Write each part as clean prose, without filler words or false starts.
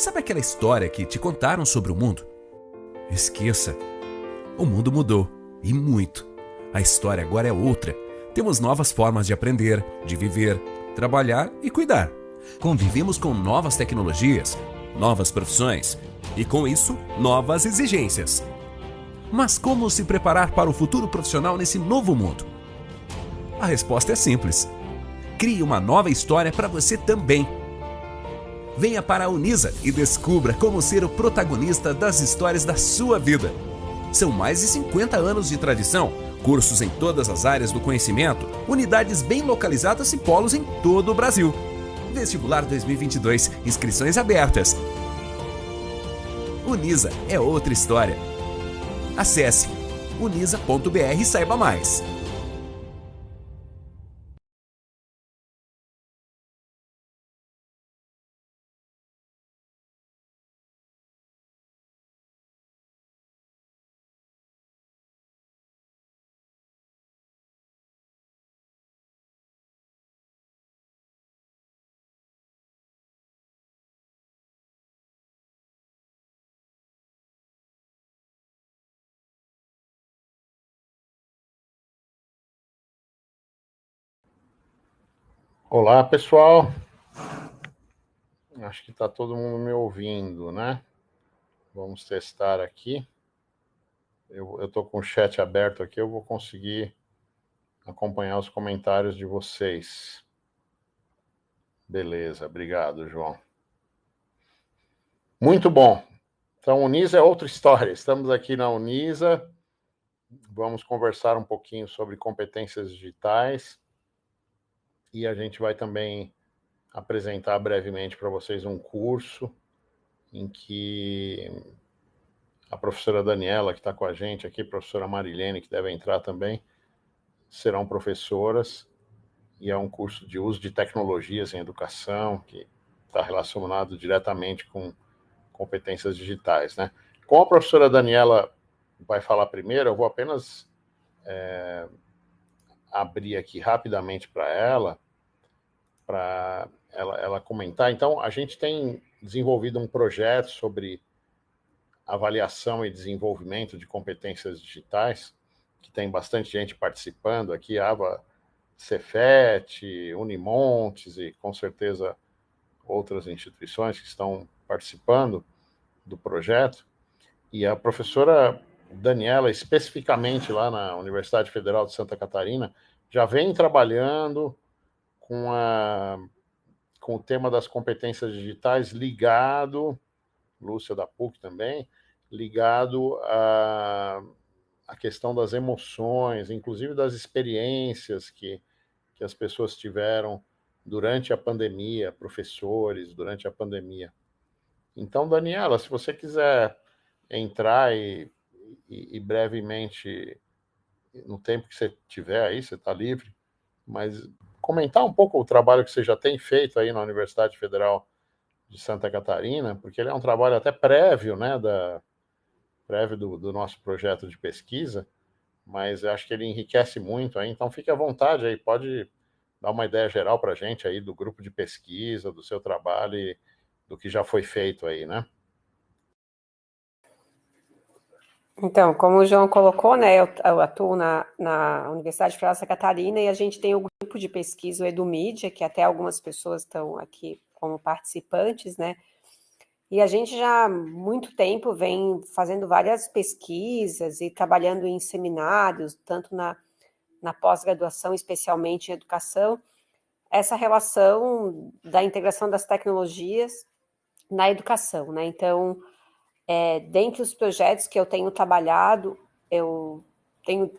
Sabe aquela história que te contaram sobre o mundo? Esqueça. O mundo mudou, e muito. A história agora é outra. Temos novas formas de aprender, de viver, trabalhar e cuidar. Convivemos com novas tecnologias, novas profissões e, com isso, novas exigências. Mas como se preparar para o futuro profissional nesse novo mundo? A resposta é simples. Crie uma nova história para você também. Venha para a Unisa e descubra como ser o protagonista das histórias da sua vida. São mais de 50 anos de tradição, cursos em todas as áreas do conhecimento, unidades bem localizadas e polos em todo o Brasil. Vestibular 2022, inscrições abertas. Unisa é outra história. Acesse unisa.br e saiba mais. Olá, pessoal. Acho que está todo mundo me ouvindo, né? Vamos testar aqui. Eu estou com o chat aberto aqui, eu vou conseguir acompanhar os comentários de vocês. Beleza, obrigado, João. Muito bom. Então, Unisa é outra história. Estamos aqui na Unisa. Vamos conversar um pouquinho sobre competências digitais. E a gente vai também apresentar brevemente para vocês um curso em que a professora Daniela, que está com a gente aqui, a professora Marilene, que deve entrar também, serão professoras, e é um curso de uso de tecnologias em educação, que está relacionado diretamente com competências digitais, né? Como a professora Daniela vai falar primeiro, eu vou apenas abrir aqui rapidamente para ela comentar. Então, a gente tem desenvolvido um projeto sobre avaliação e desenvolvimento de competências digitais, que tem bastante gente participando aqui, Ava, Cefet, Unimontes e com certeza outras instituições que estão participando do projeto. E a professora Daniela, especificamente lá na Universidade Federal de Santa Catarina, já vem trabalhando com o tema das competências digitais ligado, Lúcia da PUC também, ligado à questão das emoções, inclusive das experiências que as pessoas tiveram durante a pandemia, professores, durante a pandemia. Então, Daniela, se você quiser entrar e brevemente, no tempo que você tiver aí, você está livre, mas comentar um pouco o trabalho que você já tem feito aí na Universidade Federal de Santa Catarina, porque ele é um trabalho até prévio, né, prévio do nosso projeto de pesquisa, mas eu acho que ele enriquece muito aí, então fique à vontade aí, pode dar uma ideia geral para a gente aí do grupo de pesquisa, do seu trabalho e do que já foi feito aí, né? Então, como o João colocou, né, eu atuo na Universidade Federal de Santa Catarina e a gente tem o grupo de pesquisa, o EduMídia, que até algumas pessoas estão aqui como participantes, né, e a gente já há muito tempo vem fazendo várias pesquisas e trabalhando em seminários, tanto na pós-graduação, especialmente em educação, essa relação da integração das tecnologias na educação, né, então... dentre os projetos que eu tenho trabalhado, eu tenho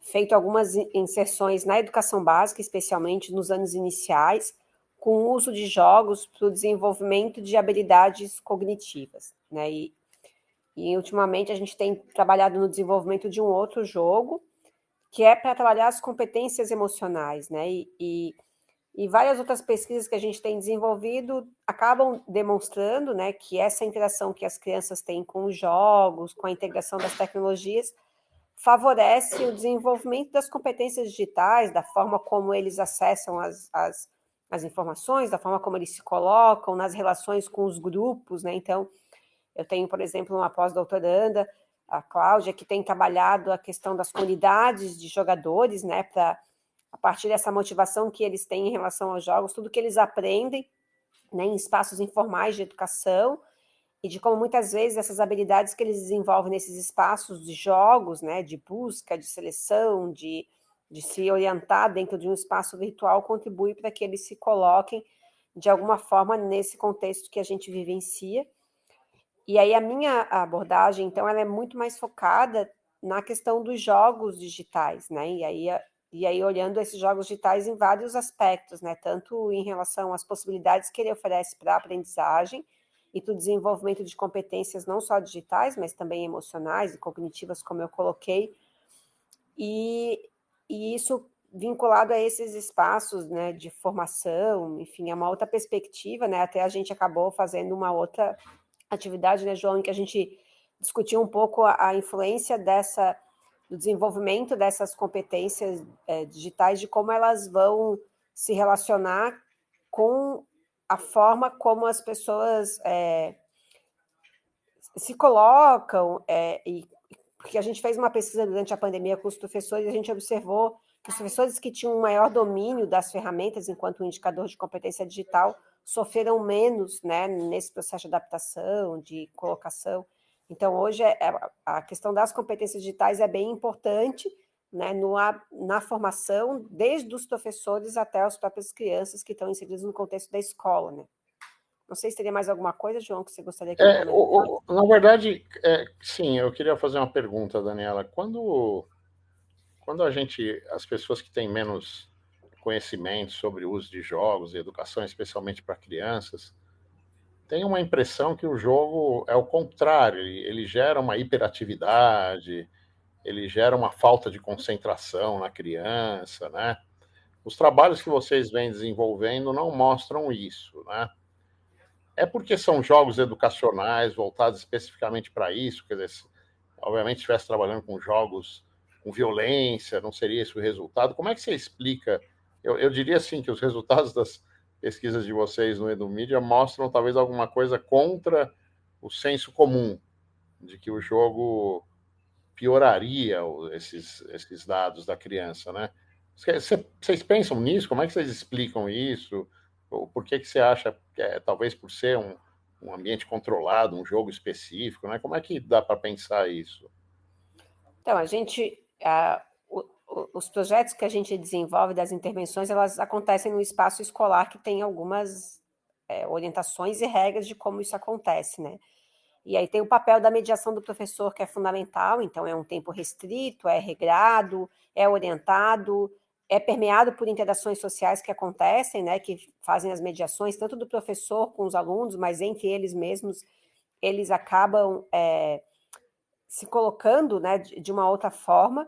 feito algumas inserções na educação básica, especialmente nos anos iniciais, com o uso de jogos para o desenvolvimento de habilidades cognitivas, né? E ultimamente a gente tem trabalhado no desenvolvimento de um outro jogo, que é para trabalhar as competências emocionais, né? E várias outras pesquisas que a gente tem desenvolvido acabam demonstrando, né, que essa interação que as crianças têm com os jogos, com a integração das tecnologias, favorece o desenvolvimento das competências digitais, da forma como eles acessam as nas informações, da forma como eles se colocam, nas relações com os grupos, né? Então, eu tenho, por exemplo, uma pós-doutoranda, a Cláudia, que tem trabalhado a questão das comunidades de jogadores, né? Para, a partir dessa motivação que eles têm em relação aos jogos, tudo que eles aprendem, né, em espaços informais de educação, e de como muitas vezes essas habilidades que eles desenvolvem nesses espaços de jogos, né, de busca, de seleção, de se orientar dentro de um espaço virtual, contribui para que eles se coloquem de alguma forma nesse contexto que a gente vivencia. E aí a minha abordagem, então, ela é muito mais focada na questão dos jogos digitais, né? E aí olhando esses jogos digitais em vários aspectos, né? Tanto em relação às possibilidades que ele oferece para a aprendizagem e para o desenvolvimento de competências não só digitais, mas também emocionais e cognitivas, como eu coloquei, e isso vinculado a esses espaços, né, de formação, enfim, é uma outra perspectiva, né? Até a gente acabou fazendo uma outra atividade, né, João, em que a gente discutiu um pouco a influência do desenvolvimento dessas competências digitais, de como elas vão se relacionar com a forma como as pessoas se colocam, porque a gente fez uma pesquisa durante a pandemia com os professores e a gente observou que os professores que tinham um maior domínio das ferramentas enquanto indicador de competência digital sofreram menos, né, nesse processo de adaptação, de colocação. Então, hoje, a questão das competências digitais é bem importante, né, na formação, desde os professores até as próprias crianças que estão inseridas no contexto da escola, né? Não sei se teria mais alguma coisa, João, que você gostaria que eu comentasse. Na verdade, sim, eu queria fazer uma pergunta, Daniela. Quando as pessoas que têm menos conhecimento sobre o uso de jogos e educação, especialmente para crianças, têm uma impressão que o jogo é o contrário, ele gera uma hiperatividade, ele gera uma falta de concentração na criança, né? Os trabalhos que vocês vêm desenvolvendo não mostram isso, né? É porque são jogos educacionais voltados especificamente para isso, quer dizer, obviamente, se estivesse trabalhando com jogos com violência, não seria esse o resultado. Como é que você explica? Eu diria assim que os resultados das pesquisas de vocês no EduMídia mostram talvez alguma coisa contra o senso comum, de que o jogo pioraria esses dados da criança, né? Vocês pensam nisso? Como é que vocês explicam isso? Ou por que você acha que talvez por ser um ambiente controlado, um jogo específico, né? Como é que dá para pensar isso? Então, os projetos que a gente desenvolve das intervenções, elas acontecem no espaço escolar que tem algumas orientações e regras de como isso acontece, né? E aí tem o papel da mediação do professor, que é fundamental, então é um tempo restrito, é regrado, é orientado, é permeado por interações sociais que acontecem, né, que fazem as mediações, tanto do professor com os alunos, mas entre eles mesmos, eles acabam se colocando, né, de uma outra forma.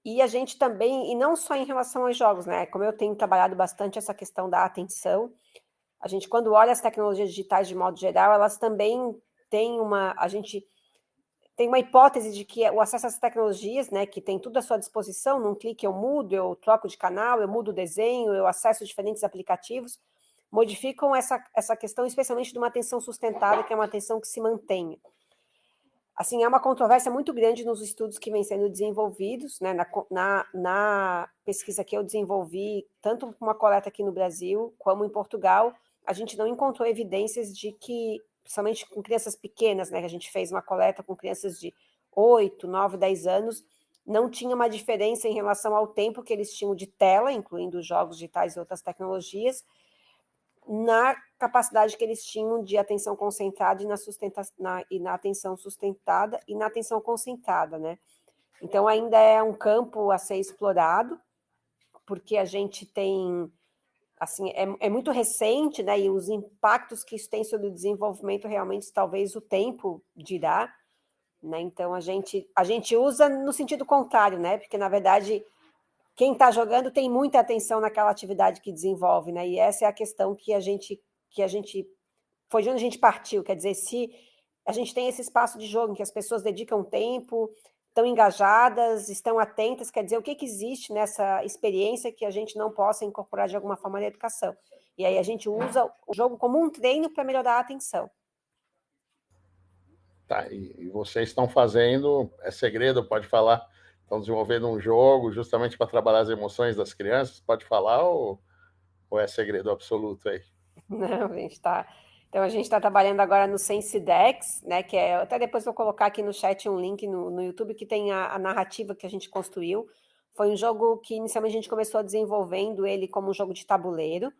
E a gente também, e não só em relação aos jogos, né, como eu tenho trabalhado bastante essa questão da atenção, a gente, quando olha as tecnologias digitais de modo geral, elas também têm a gente tem uma hipótese de que o acesso às tecnologias, né, que tem tudo à sua disposição, num clique eu mudo, eu troco de canal, eu mudo o desenho, eu acesso diferentes aplicativos, modificam essa questão, especialmente de uma atenção sustentável, que é uma atenção que se mantenha. Assim, é uma controvérsia muito grande nos estudos que vêm sendo desenvolvidos, né, na pesquisa que eu desenvolvi, tanto uma coleta aqui no Brasil, como em Portugal, a gente não encontrou evidências de que, principalmente com crianças pequenas, né, que a gente fez uma coleta com crianças de 8, 9, 10 anos, não tinha uma diferença em relação ao tempo que eles tinham de tela, incluindo jogos digitais e outras tecnologias, na capacidade que eles tinham de atenção concentrada e na atenção sustentada e na atenção concentrada, né? Então, ainda é um campo a ser explorado, porque a gente tem, assim, é muito recente, né? E os impactos que isso tem sobre o desenvolvimento, realmente, talvez o tempo dirá, né? Então, a gente usa no sentido contrário, né? Porque, na verdade, quem está jogando tem muita atenção naquela atividade que desenvolve, né? E essa é a questão que a gente foi de onde a gente partiu, quer dizer, se a gente tem esse espaço de jogo em que as pessoas dedicam tempo, estão engajadas, estão atentas, quer dizer, o que existe nessa experiência que a gente não possa incorporar de alguma forma na educação. E aí a gente usa o jogo como um treino para melhorar a atenção. Tá, e vocês estão fazendo, é segredo, pode falar, estão desenvolvendo um jogo justamente para trabalhar as emoções das crianças, pode falar ou é segredo absoluto aí? Não, a gente está... Então, a gente está trabalhando agora no SenseDex, né, que é... Até depois vou colocar aqui no chat um link no YouTube que tem a narrativa que a gente construiu. Foi um jogo que inicialmente a gente começou desenvolvendo ele como um jogo de tabuleiro,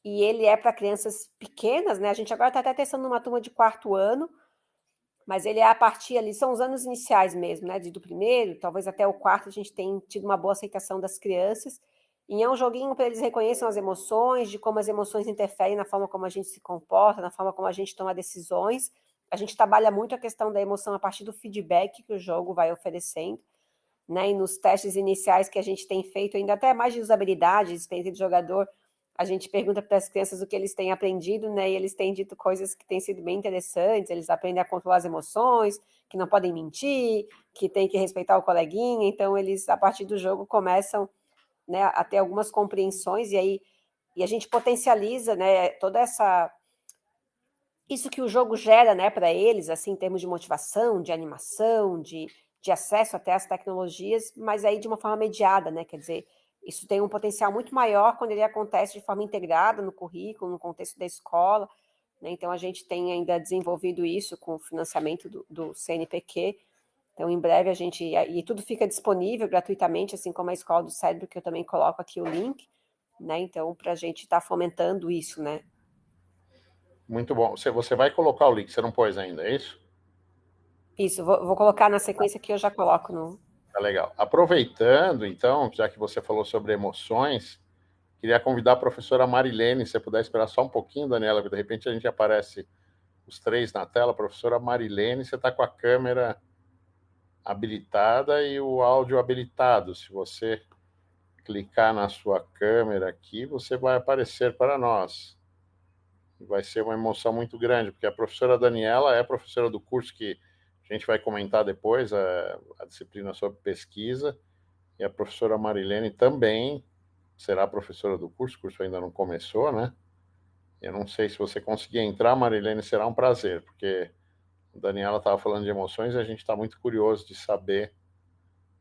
e ele é para crianças pequenas, né? A gente agora está até testando uma turma de 4º ano, mas ele é a partir ali, são os anos iniciais mesmo, né? Do primeiro, talvez até o 4º, a gente tem tido uma boa aceitação das crianças. E é um joguinho para eles reconheçam as emoções, de como as emoções interferem na forma como a gente se comporta, na forma como a gente toma decisões. A gente trabalha muito a questão da emoção a partir do feedback que o jogo vai oferecendo, né? E nos testes iniciais que a gente tem feito, ainda até mais de usabilidade, de experiência de jogador, a gente pergunta para as crianças o que eles têm aprendido, né? E eles têm dito coisas que têm sido bem interessantes. Eles aprendem a controlar as emoções, que não podem mentir, que tem que respeitar o coleguinha. Então, eles, a partir do jogo, começam, né, a ter algumas compreensões, e a gente potencializa, né, toda isso que o jogo gera, né, para eles, assim, em termos de motivação, de animação, de acesso até às tecnologias, mas aí de uma forma mediada, né, quer dizer, isso tem um potencial muito maior quando ele acontece de forma integrada no currículo, no contexto da escola, né? Então a gente tem ainda desenvolvido isso com o financiamento do CNPq. Então, em breve, a gente... E tudo fica disponível gratuitamente, assim como a Escola do Cérebro, que eu também coloco aqui o link, né? Então, para a gente estar fomentando isso, né? Muito bom. Você vai colocar o link, você não pôs ainda, é isso? Isso, vou colocar na sequência que eu já coloco no... Tá legal. Aproveitando, então, já que você falou sobre emoções, queria convidar a professora Marilene, se você puder esperar só um pouquinho, Daniela, porque de repente a gente aparece os 3 na tela. Professora Marilene, você está com a câmera habilitada e o áudio habilitado. Se você clicar na sua câmera aqui, você vai aparecer para nós. Vai ser uma emoção muito grande, porque a professora Daniela é professora do curso que a gente vai comentar depois, a disciplina sobre pesquisa, e a professora Marilene também será professora do curso. O curso ainda não começou, né? Eu não sei se você conseguir entrar, Marilene, será um prazer, porque a Daniela estava falando de emoções e a gente está muito curioso de saber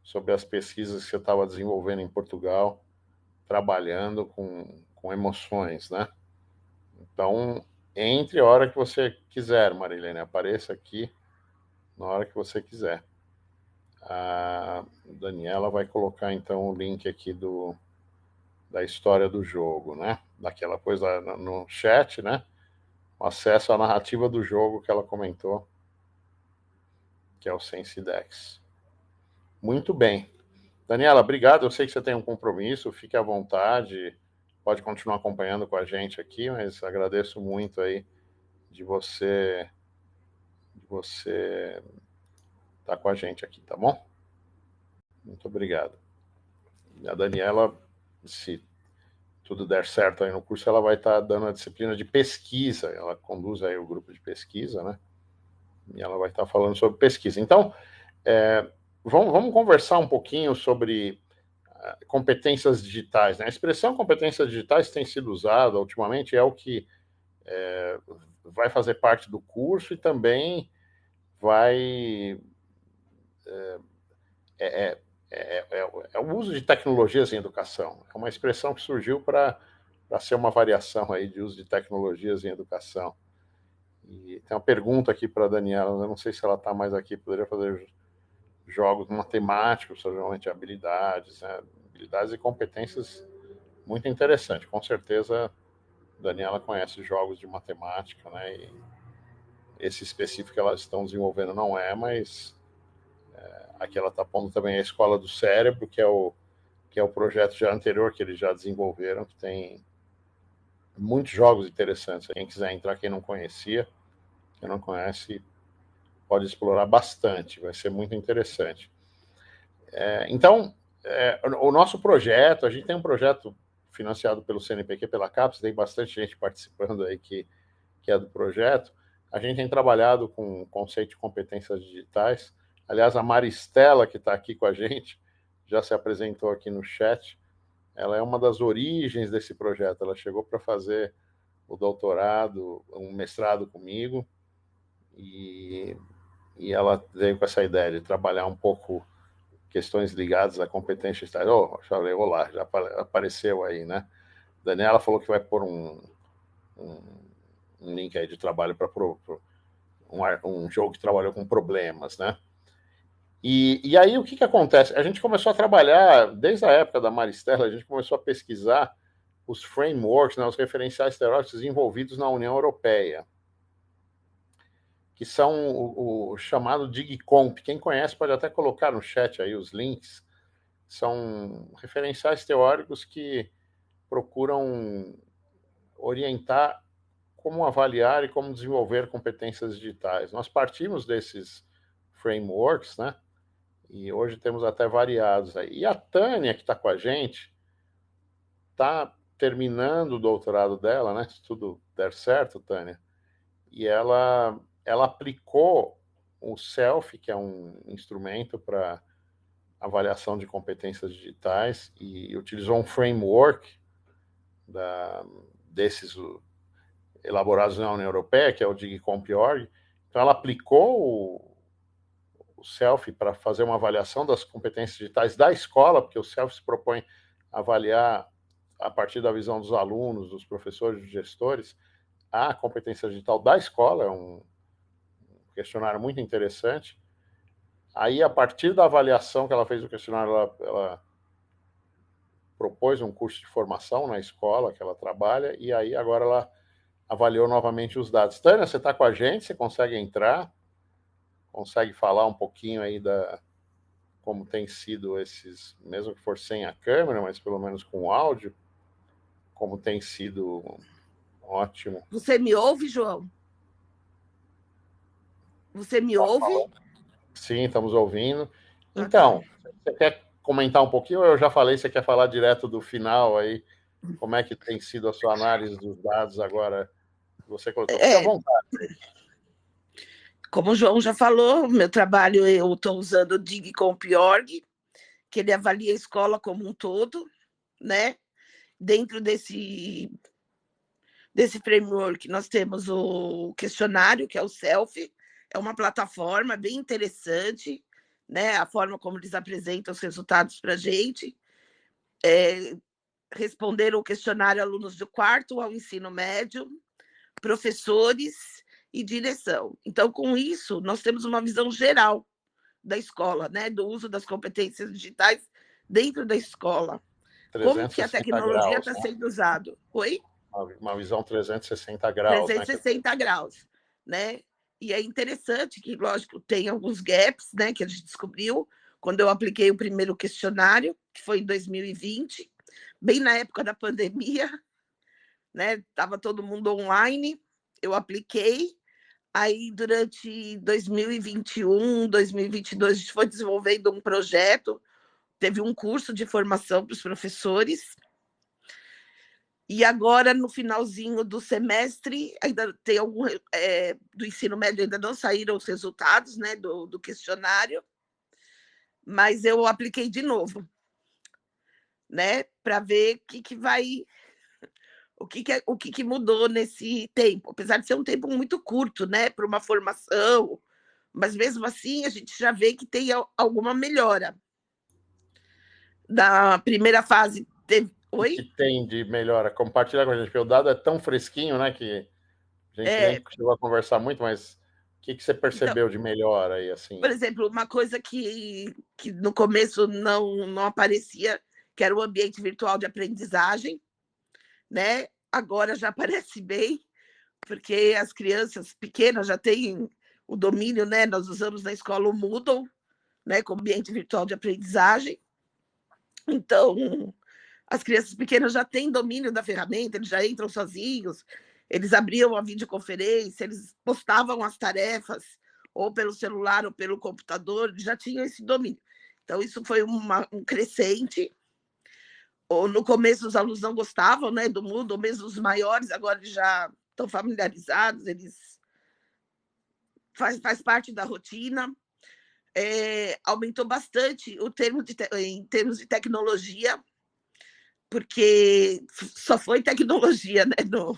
sobre as pesquisas que você estava desenvolvendo em Portugal, trabalhando com emoções, né? Então, entre a hora que você quiser, Marilene, apareça aqui na hora que você quiser. A Daniela vai colocar, então, o link aqui da história do jogo, né? Daquela coisa no chat, né? O acesso à narrativa do jogo que ela comentou, que é o SenseDex. Muito bem. Daniela, obrigado. Eu sei que você tem um compromisso, fique à vontade, pode continuar acompanhando com a gente aqui, mas agradeço muito aí de você estar com a gente aqui, tá bom? Muito obrigado. E a Daniela, se tudo der certo aí no curso, ela vai estar dando a disciplina de pesquisa, ela conduz aí o grupo de pesquisa, né? E ela vai estar falando sobre pesquisa. Então, vamos conversar um pouquinho sobre competências digitais, né? A expressão competências digitais tem sido usada ultimamente, é o que vai fazer parte do curso e também vai... É o uso de tecnologias em educação. É uma expressão que surgiu para ser uma variação aí de uso de tecnologias em educação. E tem uma pergunta aqui para a Daniela, eu não sei se ela está mais aqui, poderia fazer jogos matemáticos, realmente habilidades, né? Habilidades e competências muito interessantes. Com certeza, a Daniela conhece jogos de matemática, né? E esse específico que elas estão desenvolvendo não é, mas aqui ela está pondo também a Escola do Cérebro, que é o projeto já anterior que eles já desenvolveram, que tem muitos jogos interessantes. Quem quiser entrar, quem não conhecia, quem não conhece, pode explorar bastante, vai ser muito interessante. Então, o nosso projeto, a gente tem um projeto financiado pelo CNPq, pela CAPES, tem bastante gente participando aí que é do projeto. A gente tem trabalhado com o conceito de competências digitais Aliás, a Maristela, que está aqui com a gente, já se apresentou aqui no chat. Ela é uma das origens desse projeto. Ela chegou para fazer o doutorado, um mestrado comigo, e ela veio com essa ideia de trabalhar um pouco questões ligadas à competência digitais. Olá, já apareceu aí, né? Daniela falou que vai pôr um link aí de trabalho para um jogo que trabalhou com problemas, né? E aí o que acontece? A gente começou a trabalhar, desde a época da Maristela, a gente começou a pesquisar os frameworks, né, os referenciais teóricos envolvidos na União Europeia, que são o chamado DIGCOMP. Quem conhece pode até colocar no chat aí os links. São referenciais teóricos que procuram orientar como avaliar e como desenvolver competências digitais. Nós partimos desses frameworks, né? E hoje temos até variados aí. E a Tânia, que está com a gente, está terminando o doutorado dela, né? Se tudo der certo, Tânia. E ela aplicou o SELF, que é um instrumento para avaliação de competências digitais, e utilizou um framework desses elaborados na União Europeia, que é o DIGCOMP-ORG. Então, ela aplicou o SELF para fazer uma avaliação das competências digitais da escola, porque o SELF se propõe a avaliar, a partir da visão dos alunos, dos professores, dos gestores, a competência digital da escola. É um questionário muito interessante. Aí, a partir da avaliação que ela fez do questionário, ela propôs um curso de formação na escola que ela trabalha, e aí agora ela avaliou novamente os dados. Tânia, você está com a gente? Você consegue entrar? Consegue falar um pouquinho aí como tem sido esses, mesmo que for sem a câmera, mas pelo menos com áudio, como tem sido ótimo. Você me ouve, João? Você me ouve? Sim, estamos ouvindo. Então, você quer comentar um pouquinho, ou eu já falei, você quer falar direto do final aí? Como é que tem sido a sua análise dos dados agora? Você colocou, fica à vontade. Como o João já falou, meu trabalho, eu estou usando o DIGCOMP-ORG, que ele avalia a escola como um todo, né? Dentro desse framework, nós temos o questionário, que é o SELF, é uma plataforma bem interessante, né? A forma como eles apresentam os resultados para a gente. Responderam o questionário alunos do 4º ao ensino médio, professores e direção. Então, com isso, nós temos uma visão geral da escola, né? Do uso das competências digitais dentro da escola. Como que a tecnologia está sendo usada. Oi? Uma visão 360 graus. 360 graus, né? E é interessante que, lógico, tem alguns gaps, né, que a gente descobriu quando eu apliquei o primeiro questionário, que foi em 2020, bem na época da pandemia, né? Estava todo mundo online, eu apliquei. Aí, durante 2021, 2022, a gente foi desenvolvendo um projeto, teve um curso de formação para os professores. E agora, no finalzinho do semestre, ainda tem do ensino médio, ainda não saíram os resultados, né, do questionário, mas eu apliquei de novo, né, para ver o que mudou nesse tempo, apesar de ser um tempo muito curto, né, para uma formação, mas mesmo assim a gente já vê que tem alguma melhora. Da primeira fase teve... Oi? O que tem de melhora? Compartilha com a gente, porque o dado é tão fresquinho, né, que a gente nem chegou a conversar muito, mas o que você percebeu de melhora aí, assim? Por exemplo, uma coisa que no começo não aparecia, que era o ambiente virtual de aprendizagem, né? Agora já aparece bem, porque as crianças pequenas já têm o domínio, né? Nós usamos na escola o Moodle, né, como ambiente virtual de aprendizagem. Então, as crianças pequenas já têm domínio da ferramenta, eles já entram sozinhos, eles abriam a videoconferência, eles postavam as tarefas, ou pelo celular ou pelo computador, eles já tinham esse domínio. Então, isso foi um crescente. No começo, os alunos não gostavam, né, do Moodle, mesmo os maiores, agora eles já estão familiarizados, eles faz parte da rotina. aumentou bastante em termos de tecnologia, porque só foi tecnologia, né, no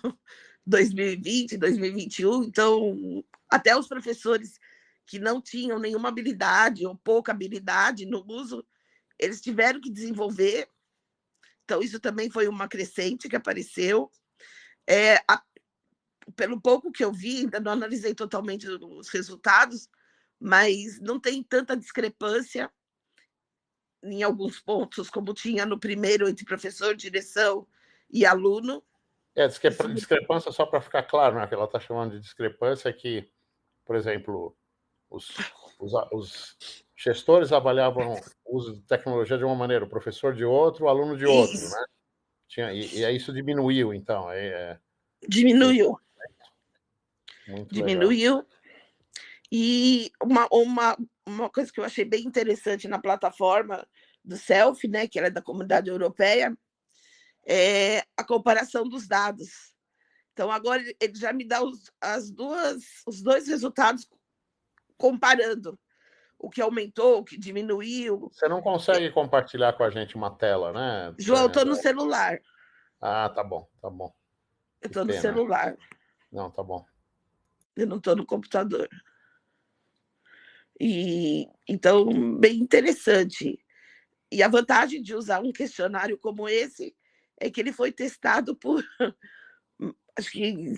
2020, 2021, então até os professores que não tinham nenhuma habilidade ou pouca habilidade no uso, eles tiveram que desenvolver. Então, isso também foi uma crescente que apareceu. Pelo pouco que eu vi, ainda não analisei totalmente os resultados, mas não tem tanta discrepância em alguns pontos, como tinha no primeiro entre professor, direção e aluno. Discrepância, só para ficar claro, né, que ela está chamando de discrepância, é que, por exemplo, os gestores avaliavam o uso de tecnologia de uma maneira, o professor de outro, o aluno de outro, Isso. né? E isso diminuiu, então. Diminuiu. Muito diminuiu. Legal. E uma coisa que eu achei bem interessante na plataforma do SELF, né, que ela é da Comunidade Europeia, é a comparação dos dados. Então, agora ele já me dá os dois resultados comparando o que aumentou, o que diminuiu. Você não consegue compartilhar com a gente uma tela, né, João, eu Tânia? estou no celular. Ah, tá bom, tá bom. Eu estou no celular. Não, tá bom. Eu não estou no computador. Então, bem interessante. E a vantagem de usar um questionário como esse é que ele foi testado por, acho que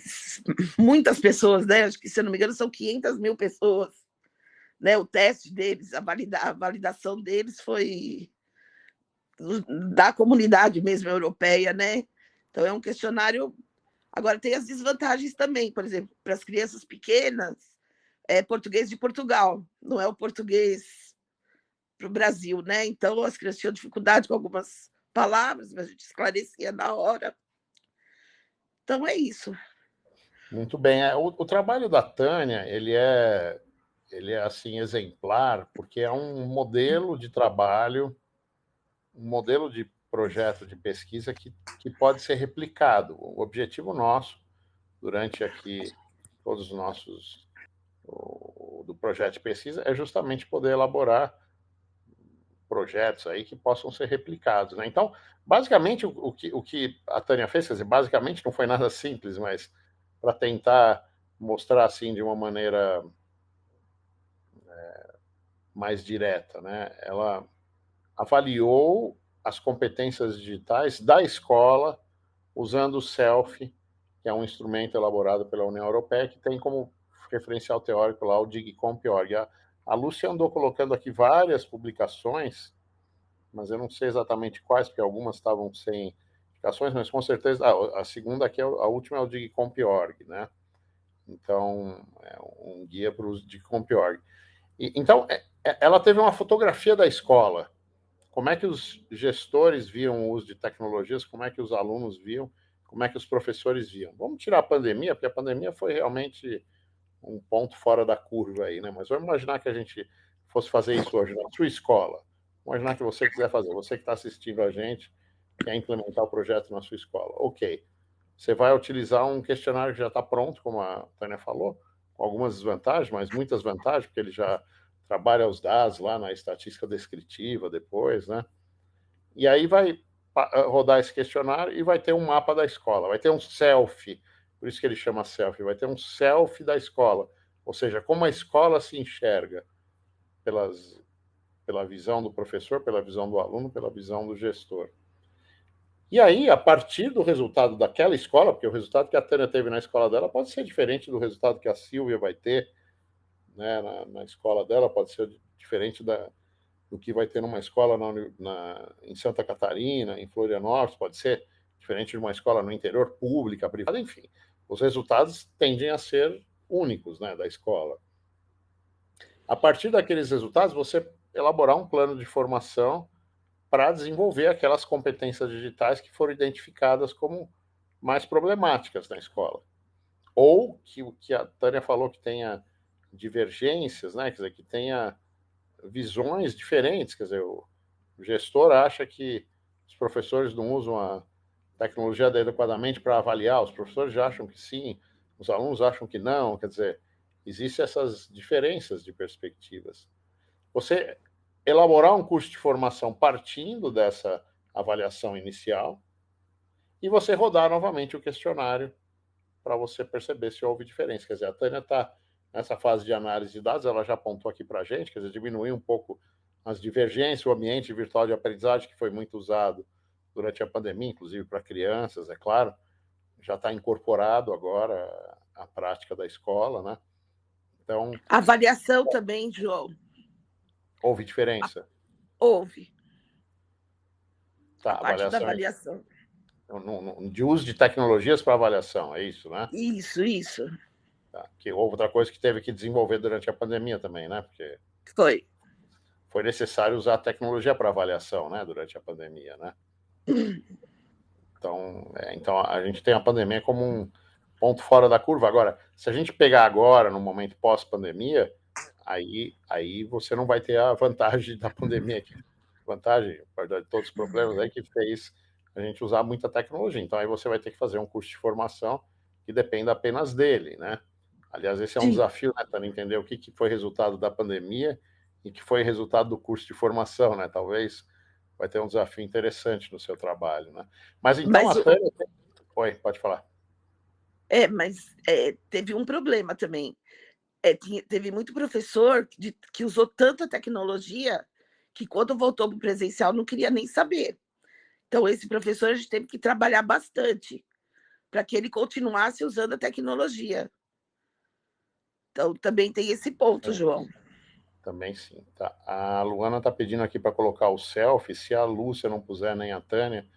muitas pessoas, né? Acho que, se eu não me engano, são 500 mil pessoas. Né? O teste deles, a validação deles foi da comunidade mesmo europeia, né? Então, é um questionário. Agora, tem as desvantagens também, por exemplo, para as crianças pequenas, é português de Portugal, não é o português para o Brasil, né? Então, as crianças tinham dificuldade com algumas palavras, mas a gente esclarecia na hora. Então, é isso. Muito bem. O trabalho da Tânia, ele é assim, exemplar, porque é um modelo de trabalho, um modelo de projeto de pesquisa que pode ser replicado. O objetivo nosso, durante aqui todos os nossos do projeto de pesquisa, é justamente poder elaborar projetos aí que possam ser replicados, né? Então, basicamente, o que a Tânia fez, quer dizer, basicamente não foi nada simples, mas para tentar mostrar assim de uma maneira mais direta, né? Ela avaliou as competências digitais da escola usando o SELF, que é um instrumento elaborado pela União Europeia, que tem como referencial teórico lá o DIGCOMP.org. A Lúcia andou colocando aqui várias publicações, mas eu não sei exatamente quais, porque algumas estavam sem indicações, mas com certeza a segunda aqui, a última é o DIGCOMP.org, né? Então, é um guia para o uso de DIGCOMP.org. Então, ela teve uma fotografia da escola, como é que os gestores viam o uso de tecnologias, como é que os alunos viam, como é que os professores viam. Vamos tirar a pandemia, porque a pandemia foi realmente um ponto fora da curva aí, né? Mas vamos imaginar que a gente fosse fazer isso hoje na sua escola. Vamos imaginar que você quiser fazer, você que está assistindo a gente, quer implementar o projeto na sua escola. Ok. Você vai utilizar um questionário que já está pronto, como a Tânia falou, com algumas desvantagens, mas muitas vantagens, porque ele já trabalha os dados lá na estatística descritiva depois, né? E aí vai rodar esse questionário e vai ter um mapa da escola, vai ter um selfie, por isso que ele chama selfie, vai ter um selfie da escola, ou seja, como a escola se enxerga pela visão do professor, pela visão do aluno, pela visão do gestor. E aí, a partir do resultado daquela escola, porque o resultado que a Tânia teve na escola dela pode ser diferente do resultado que a Silvia vai ter, né, na escola dela, pode ser diferente do que vai ter numa escola em Santa Catarina, em Florianópolis, pode ser diferente de uma escola no interior, pública, privada, enfim. Os resultados tendem a ser únicos, né, da escola. A partir daqueles resultados, você elaborar um plano de formação para desenvolver aquelas competências digitais que foram identificadas como mais problemáticas na escola. Ou que o que a Tânia falou, que tenha divergências, né? Quer dizer, que tenha visões diferentes. Quer dizer, o gestor acha que os professores não usam a tecnologia adequadamente para avaliar, os professores já acham que sim, os alunos acham que não. Quer dizer, existem essas diferenças de perspectivas. você elaborar um curso de formação partindo dessa avaliação inicial e você rodar novamente o questionário para você perceber se houve diferença. Quer dizer, a Tânia está nessa fase de análise de dados, ela já apontou aqui para a gente, quer dizer, diminuir um pouco as divergências, o ambiente virtual de aprendizagem, que foi muito usado durante a pandemia, inclusive para crianças, é claro, já está incorporado agora à prática da escola, né? Então, Avaliação também, João. houve diferença? Houve. Tá, a parte da avaliação. De uso de tecnologias para avaliação, é isso, né? Isso. Tá, que houve outra coisa que teve que desenvolver durante a pandemia também, né? Porque foi necessário usar a tecnologia para avaliação, né? Durante a pandemia, né? Então a gente tem a pandemia como um ponto fora da curva. Agora, se a gente pegar agora, no momento pós-pandemia, aí você não vai ter a vantagem da pandemia, vantagem, de todos os problemas aí que fez a gente usar muita tecnologia. Então aí você vai ter que fazer um curso de formação que dependa apenas dele, né? Aliás, esse é um desafio, né, para entender o que foi resultado da pandemia e que foi resultado do curso de formação, né? Talvez vai ter um desafio interessante no seu trabalho, né? Mas então a Tânia... Oi, pode falar. Mas teve um problema também. Teve muito professor que usou tanta tecnologia que quando voltou para o presencial não queria nem saber. Então, esse professor a gente teve que trabalhar bastante para que ele continuasse usando a tecnologia. Então, também tem esse ponto, João. Também sim. Tá. A Luana está pedindo aqui para colocar o selfie. Se a Lúcia não puser, nem a Tânia,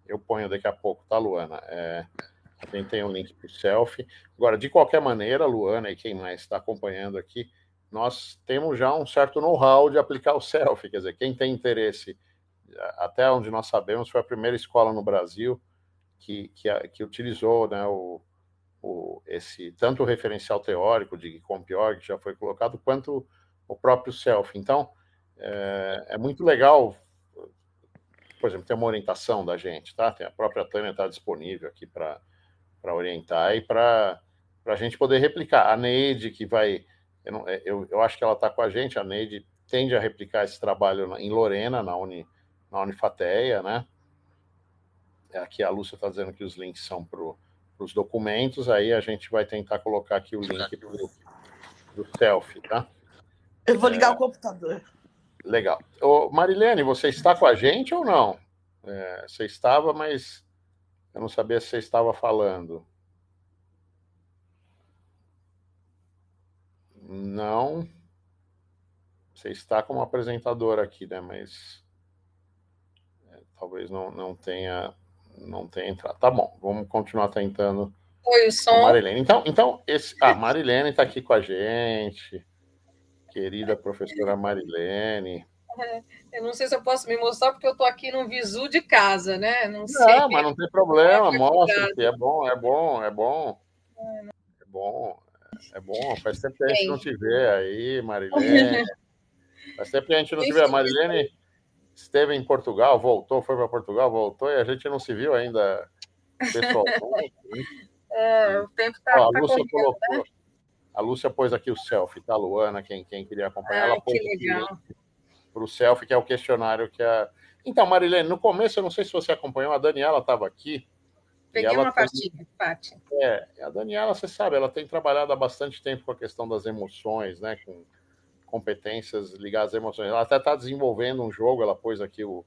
eu ponho daqui a pouco, tá, Luana? Também tem um link para o selfie. Agora, de qualquer maneira, Luana e quem mais está acompanhando aqui, nós temos já um certo know-how de aplicar o selfie. Quer dizer, quem tem interesse, até onde nós sabemos, foi a primeira escola no Brasil que utilizou, né, tanto o referencial teórico de Compiorg, que já foi colocado, quanto o próprio selfie. Então, é muito legal, por exemplo, ter uma orientação da gente, tá? A própria Tânia está disponível aqui para orientar e para a gente poder replicar. A Neide, que vai... Eu acho que ela está com a gente, a Neide tende a replicar esse trabalho em Lorena, na Unifateia, né? Aqui a Lúcia está dizendo que os links são para os documentos, aí a gente vai tentar colocar aqui o link para o selfie, tá? Eu vou ligar o computador. Legal. Ô, Marilene, você está com a gente ou não? Você estava, mas eu não sabia se você estava falando. Não. Você está como apresentadora aqui, né? Mas talvez não tenha entrado. Tá bom, vamos continuar tentando. Oi, o som. Marilene. Então Marilene está aqui com a gente. Querida professora Marilene. Eu não sei se eu posso me mostrar, porque eu estou aqui no visu de casa, né? Não sei. Não, mas não tem problema, mostra que é bom. Faz tempo que a gente não te vê aí, Marilene. Faz tempo que a gente não te vê. A Marilene esteve em Portugal, foi para Portugal, voltou, e a gente não se viu ainda pessoalmente. O tempo está correndo, né? A Lúcia pôs aqui o selfie, tá, Luana? Quem queria acompanhar, ela pôs aqui para o selfie, que é o questionário que a... Então, Marilene, no começo, eu não sei se você acompanhou, a Daniela estava aqui. Peguei uma partinha, Paty. A Daniela, você sabe, ela tem trabalhado há bastante tempo com a questão das emoções, né? Com competências ligadas às emoções. Ela até está desenvolvendo um jogo, ela pôs aqui o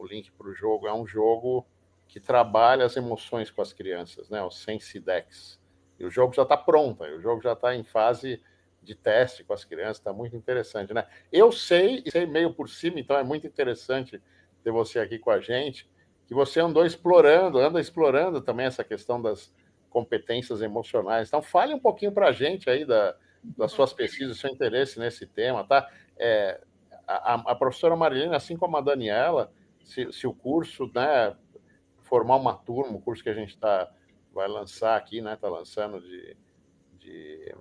link para o jogo. É um jogo que trabalha as emoções com as crianças, né? O Sensidex. E o jogo já está pronto, o jogo já está em fase de teste com as crianças, está muito interessante, né? Eu sei meio por cima, então é muito interessante ter você aqui com a gente, que você anda explorando também essa questão das competências emocionais. Então, fale um pouquinho para a gente aí das suas pesquisas, do seu interesse nesse tema, tá? A professora Marilene, assim como a Daniela, se o curso, né, formar uma turma, o curso que a gente vai lançar aqui, né? Está lançando de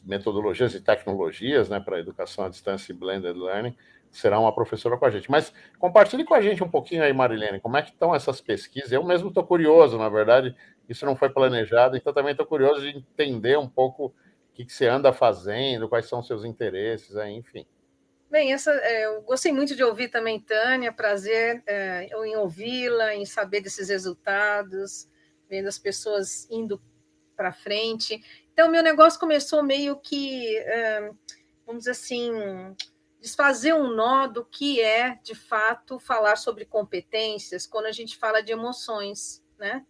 metodologias e tecnologias, né, para educação à distância e blended learning, será uma professora com a gente. Mas compartilhe com a gente um pouquinho aí, Marilene, como é que estão essas pesquisas? Eu mesmo estou curioso, na verdade, isso não foi planejado, então também estou curioso de entender um pouco o que você anda fazendo, quais são os seus interesses, enfim. Bem, eu gostei muito de ouvir também, Tânia, prazer em ouvi-la, em saber desses resultados, vendo as pessoas indo para frente. Então, meu negócio começou meio que, vamos dizer assim, desfazer um nó do que é, de fato, falar sobre competências quando a gente fala de emoções, né?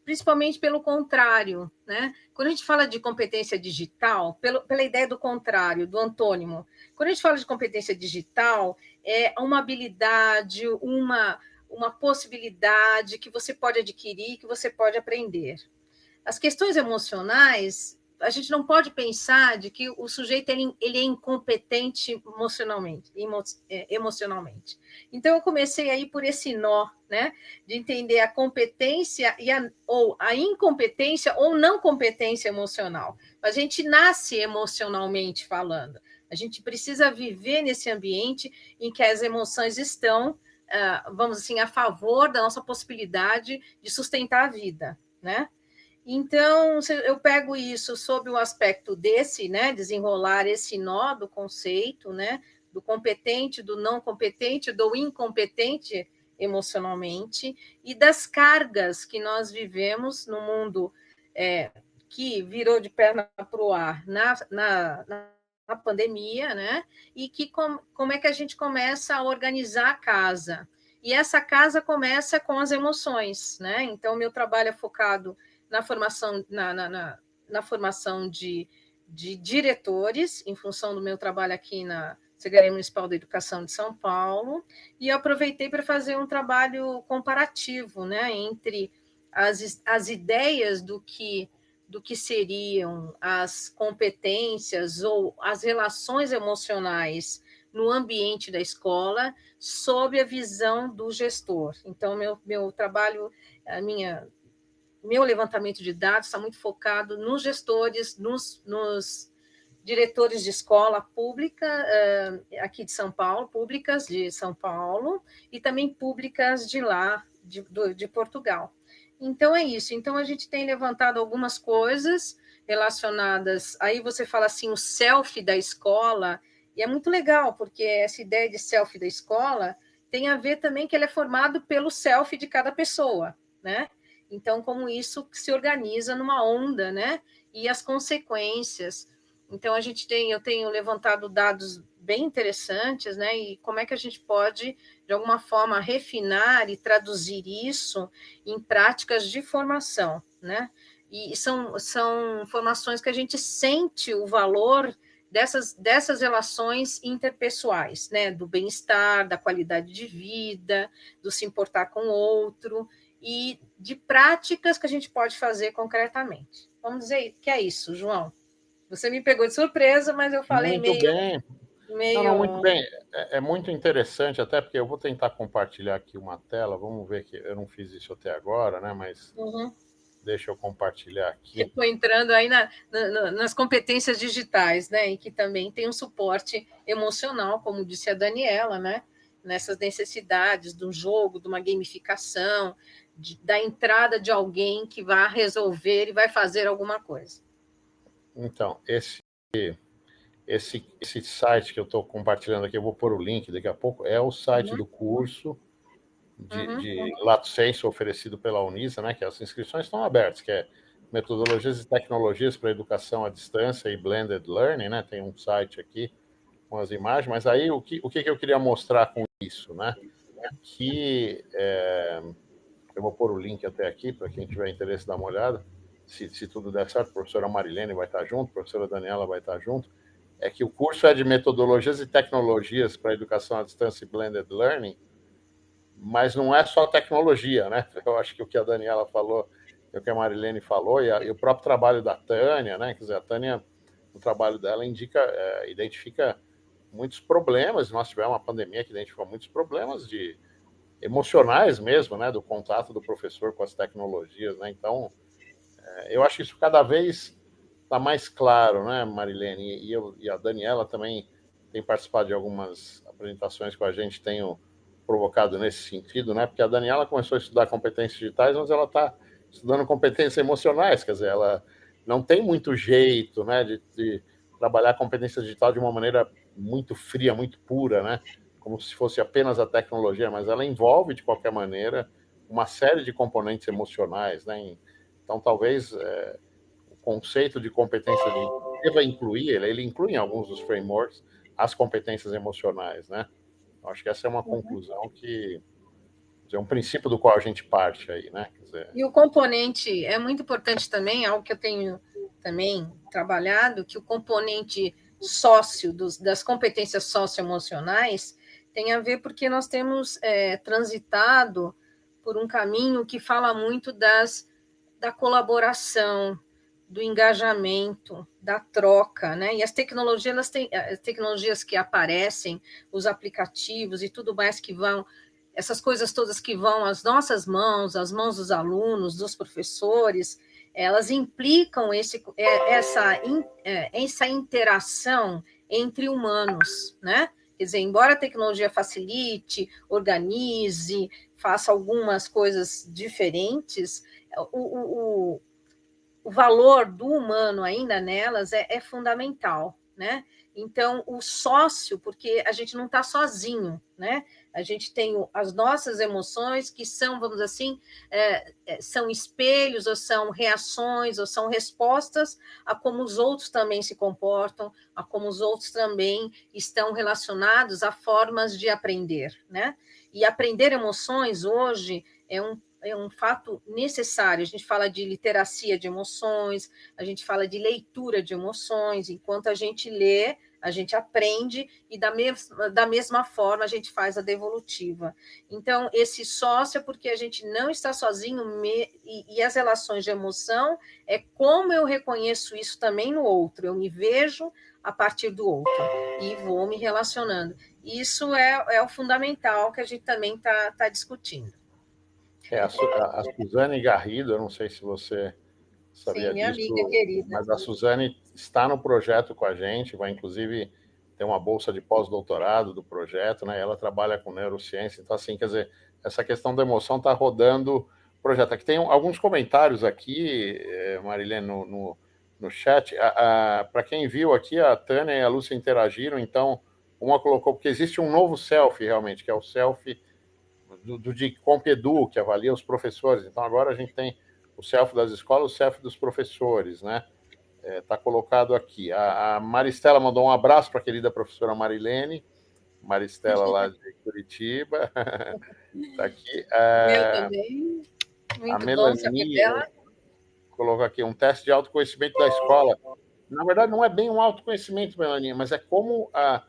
Principalmente pelo contrário, né? Quando a gente fala de competência digital, pela ideia do contrário, do antônimo, quando a gente fala de competência digital, é uma habilidade, uma possibilidade que você pode adquirir, que você pode aprender. As questões emocionais, a gente não pode pensar de que o sujeito ele é incompetente emocionalmente. Então, eu comecei aí por esse nó, né, de entender a competência ou a incompetência ou não competência emocional. A gente nasce emocionalmente falando. A gente precisa viver nesse ambiente em que as emoções estão, vamos assim, a favor da nossa possibilidade de sustentar a vida, né? Então, eu pego isso sob o aspecto desse, né, desenrolar esse nó do conceito, né, do competente, do não competente, do incompetente emocionalmente, e das cargas que nós vivemos no mundo que virou de perna para o ar na pandemia, né, e que como é que a gente começa a organizar a casa. E essa casa começa com as emoções, né? Então, meu trabalho é focado na formação, na formação de diretores, em função do meu trabalho aqui na Secretaria Municipal da Educação de São Paulo, e eu aproveitei para fazer um trabalho comparativo, né, entre as ideias do que seriam as competências ou as relações emocionais no ambiente da escola, sob a visão do gestor. Então, meu trabalho, meu levantamento de dados está muito focado nos gestores, nos diretores de escola pública aqui de São Paulo, públicas de São Paulo, e também públicas de lá, de Portugal. Então, é isso. Então, a gente tem levantado algumas coisas relacionadas... Aí você fala assim, o selfie da escola, e é muito legal, porque essa ideia de selfie da escola tem a ver também que ele é formado pelo selfie de cada pessoa, né? Então, como isso se organiza numa onda, né? E as consequências. Então, eu tenho levantado dados bem interessantes, né? E como é que a gente pode, de alguma forma, refinar e traduzir isso em práticas de formação, né? E são formações que a gente sente o valor dessas relações interpessoais, né? Do bem-estar, da qualidade de vida, do se importar com o outro, e de práticas que a gente pode fazer concretamente. Vamos dizer que é isso, João. Você me pegou de surpresa, mas eu falei Muito bem. Não, muito bem. É muito interessante, até porque eu vou tentar compartilhar aqui uma tela. Vamos ver que eu não fiz isso até agora, né? Mas deixa eu compartilhar aqui. Estou entrando aí nas competências digitais, né? E que também tem um suporte emocional, como disse a Daniela, né? Nessas necessidades do jogo, de uma gamificação, da entrada de alguém que vai resolver e vai fazer alguma coisa. Então, esse site que eu estou compartilhando aqui, eu vou pôr o link daqui a pouco, é o site do curso de Lato Sensu oferecido pela Unisa, né? Que as inscrições estão abertas, que é Metodologias e Tecnologias para Educação à Distância e Blended Learning, né? Tem um site aqui com as imagens, mas aí o que eu queria mostrar com isso, né? Que eu vou pôr o link até aqui para quem tiver interesse dar uma olhada. Se tudo der certo, a professora Marilene vai estar junto, a professora Daniela vai estar junto. É que o curso é de Metodologias e Tecnologias para Educação à Distância e Blended Learning, mas não é só tecnologia, né? Eu acho que o que a Daniela falou, o que a Marilene falou, e o próprio trabalho da Tânia, né? Quer dizer, a Tânia, o trabalho dela identifica muitos problemas. Nós tivemos uma pandemia que identificou muitos problemas emocionais mesmo, né? Do contato do professor com as tecnologias, né? Então, eu acho que isso cada vez está mais claro, né, Marilene? E a Daniela também tem participado de algumas apresentações com a gente, tenho provocado nesse sentido, né? Porque a Daniela começou a estudar competências digitais, mas ela está estudando competências emocionais, quer dizer, ela não tem muito jeito, né, de trabalhar competência digital de uma maneira muito fria, muito pura, né? Como se fosse apenas a tecnologia, mas ela envolve, de qualquer maneira, uma série de componentes emocionais, né? Então, talvez o conceito de competência deva incluir, ele inclui em alguns dos frameworks as competências emocionais, né? Eu acho que essa é uma conclusão que é um princípio do qual a gente parte aí, né? Quer dizer... E o componente é muito importante também, algo que eu tenho também trabalhado, que o componente sócio das competências socioemocionais tem a ver porque nós temos transitado por um caminho que fala muito da colaboração, do engajamento, da troca, né? E as tecnologias que aparecem, os aplicativos e tudo mais que vão, essas coisas todas que vão às nossas mãos, às mãos dos alunos, dos professores, elas implicam essa interação entre humanos, né? Quer dizer, embora a tecnologia facilite, organize, faça algumas coisas diferentes, o valor do humano ainda nelas é fundamental, né? Então, o sócio, porque a gente não está sozinho, né? A gente tem as nossas emoções que são, vamos dizer assim, são espelhos, ou são reações, ou são respostas a como os outros também se comportam, a como os outros também estão relacionados a formas de aprender, né? E aprender emoções hoje é um fato necessário. A gente fala de literacia de emoções, a gente fala de leitura de emoções. Enquanto a gente lê, a gente aprende e da mesma forma a gente faz a devolutiva. Então, esse sócio é porque a gente não está sozinho e as relações de emoção é como eu reconheço isso também no outro. Eu me vejo a partir do outro e vou me relacionando. Isso é o fundamental que a gente também está discutindo. A Suzane Garrido, eu não sei se você sabia Sim, minha disso, amiga querida. mas a Suzane está no projeto com a gente, vai inclusive ter uma bolsa de pós-doutorado do projeto, né? Ela trabalha com neurociência, então assim, quer dizer, essa questão da emoção está rodando o projeto. Aqui tem alguns comentários aqui, Marilene, no chat. Para quem viu aqui, a Tânia e a Lúcia interagiram, então uma colocou, porque existe um novo selfie realmente, que é o selfie de Compedu, que avalia os professores. Então, agora a gente tem o selfie das escolas, o selfie dos professores, né? Está colocado aqui. A Maristela mandou um abraço para a querida professora Marilene, Maristela lá de Curitiba. Está aqui. Eu também. Muito a bom saber dela. Colocou aqui um teste de autoconhecimento da escola. Na verdade, não é bem um autoconhecimento, Melaninha, mas é como é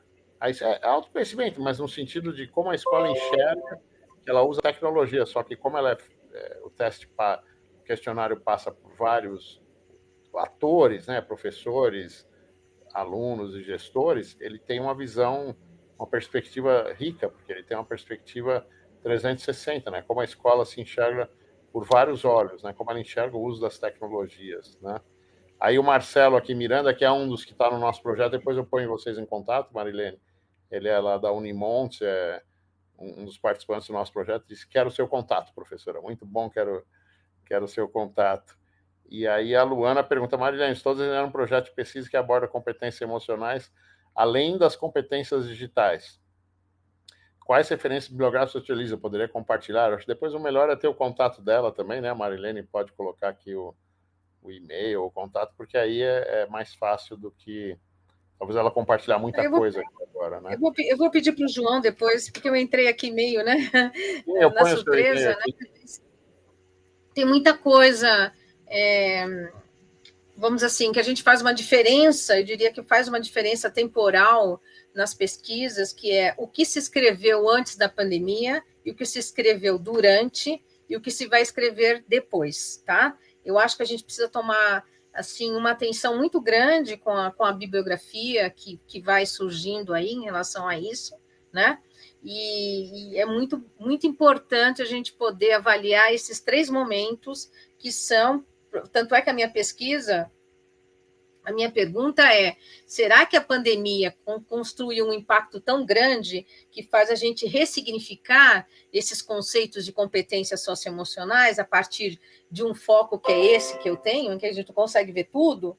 autoconhecimento, mas no sentido de como a escola enxerga que ela usa tecnologia, só que como ela o questionário passa por vários atores, né, professores, alunos e gestores, ele tem uma visão, uma perspectiva rica, porque ele tem uma perspectiva 360, né, como a escola se enxerga por vários olhos, né, como ela enxerga o uso das tecnologias, né. Aí o Marcelo aqui Miranda, que é um dos que está no nosso projeto, depois eu ponho vocês em contato, Marilene, ele é lá da Unimonte, um dos participantes do nosso projeto, disse: quero o seu contato, professora. Muito bom, quero o seu contato. E aí a Luana pergunta: Marilene, estou desenhando um projeto de pesquisa que aborda competências emocionais, além das competências digitais. Quais referências bibliográficas você utiliza? Poderia compartilhar? Acho que depois o melhor é ter o contato dela também, né? A Marilene pode colocar aqui o e-mail, o contato, porque aí é mais fácil do que talvez ela compartilhar muita coisa aqui agora, né? Eu vou pedir para o João depois, porque eu entrei aqui meio, né? Eu na surpresa, né? Tem muita coisa, vamos assim, que a gente faz uma diferença, eu diria que faz uma diferença temporal nas pesquisas, que é o que se escreveu antes da pandemia e o que se escreveu durante e o que se vai escrever depois, tá? Eu acho que a gente precisa tomar assim uma atenção muito grande com a bibliografia que vai surgindo aí em relação a isso, né? E é muito, muito importante a gente poder avaliar esses 3 momentos que são, tanto é que a minha pergunta é: será que a pandemia construiu um impacto tão grande que faz a gente ressignificar esses conceitos de competências socioemocionais a partir de um foco que é esse que eu tenho, em que a gente consegue ver tudo,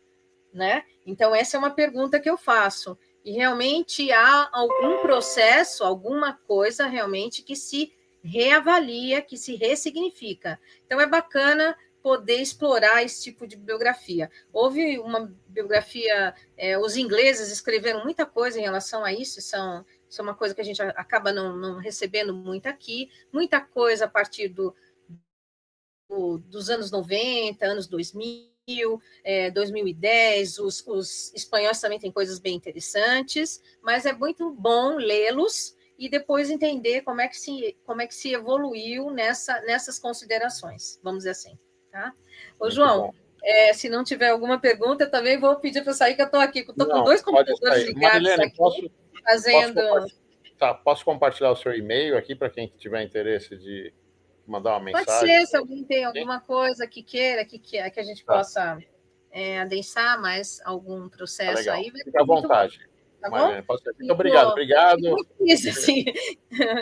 né? Então, essa é uma pergunta que eu faço. E realmente há algum processo, alguma coisa realmente que se reavalia, que se ressignifica. Então é bacana poder explorar esse tipo de bibliografia. Houve uma bibliografia, os ingleses escreveram muita coisa em relação a isso, isso é uma coisa que a gente acaba não recebendo muito aqui, muita coisa a partir dos anos 90, anos 2000, 2010, os espanhóis também têm coisas bem interessantes, mas é muito bom lê-los e depois entender como é que se evoluiu nessas considerações, vamos dizer assim. Tá? Ô, Muito João, bom. se não tiver alguma pergunta, eu também vou pedir para sair, que eu estou aqui, estou com Não, 2 pode computadores sair. ligados Marilene, aqui, fazendo... posso compartilhar o seu e-mail aqui para quem tiver interesse de mandar uma Pode mensagem? ser, se alguém tem alguma coisa que queira, que a gente possa adensar mais algum processo legal. aí, vai Fica à muito vontade. bom, tá Marilene, bom? muito obrigado. Obrigado. Fico muito feliz, assim,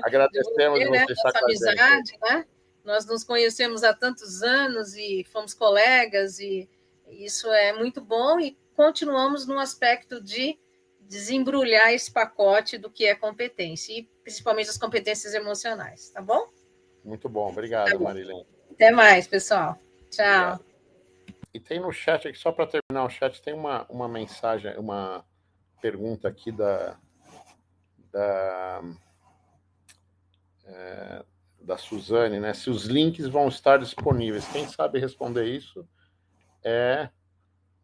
Agradecemos de de você, você estar nossa com a gente. amizade, né? Nós nos conhecemos há tantos anos e fomos colegas, e isso é muito bom, e continuamos no aspecto de desembrulhar esse pacote do que é competência, e principalmente as competências emocionais, tá bom? Muito bom. Obrigado, Tá bom. Marilene. Até mais, pessoal. Tchau. Obrigado. E tem no chat aqui, só para terminar o chat, tem uma mensagem, uma pergunta aqui da Suzane, né? Se os links vão estar disponíveis. Quem sabe responder isso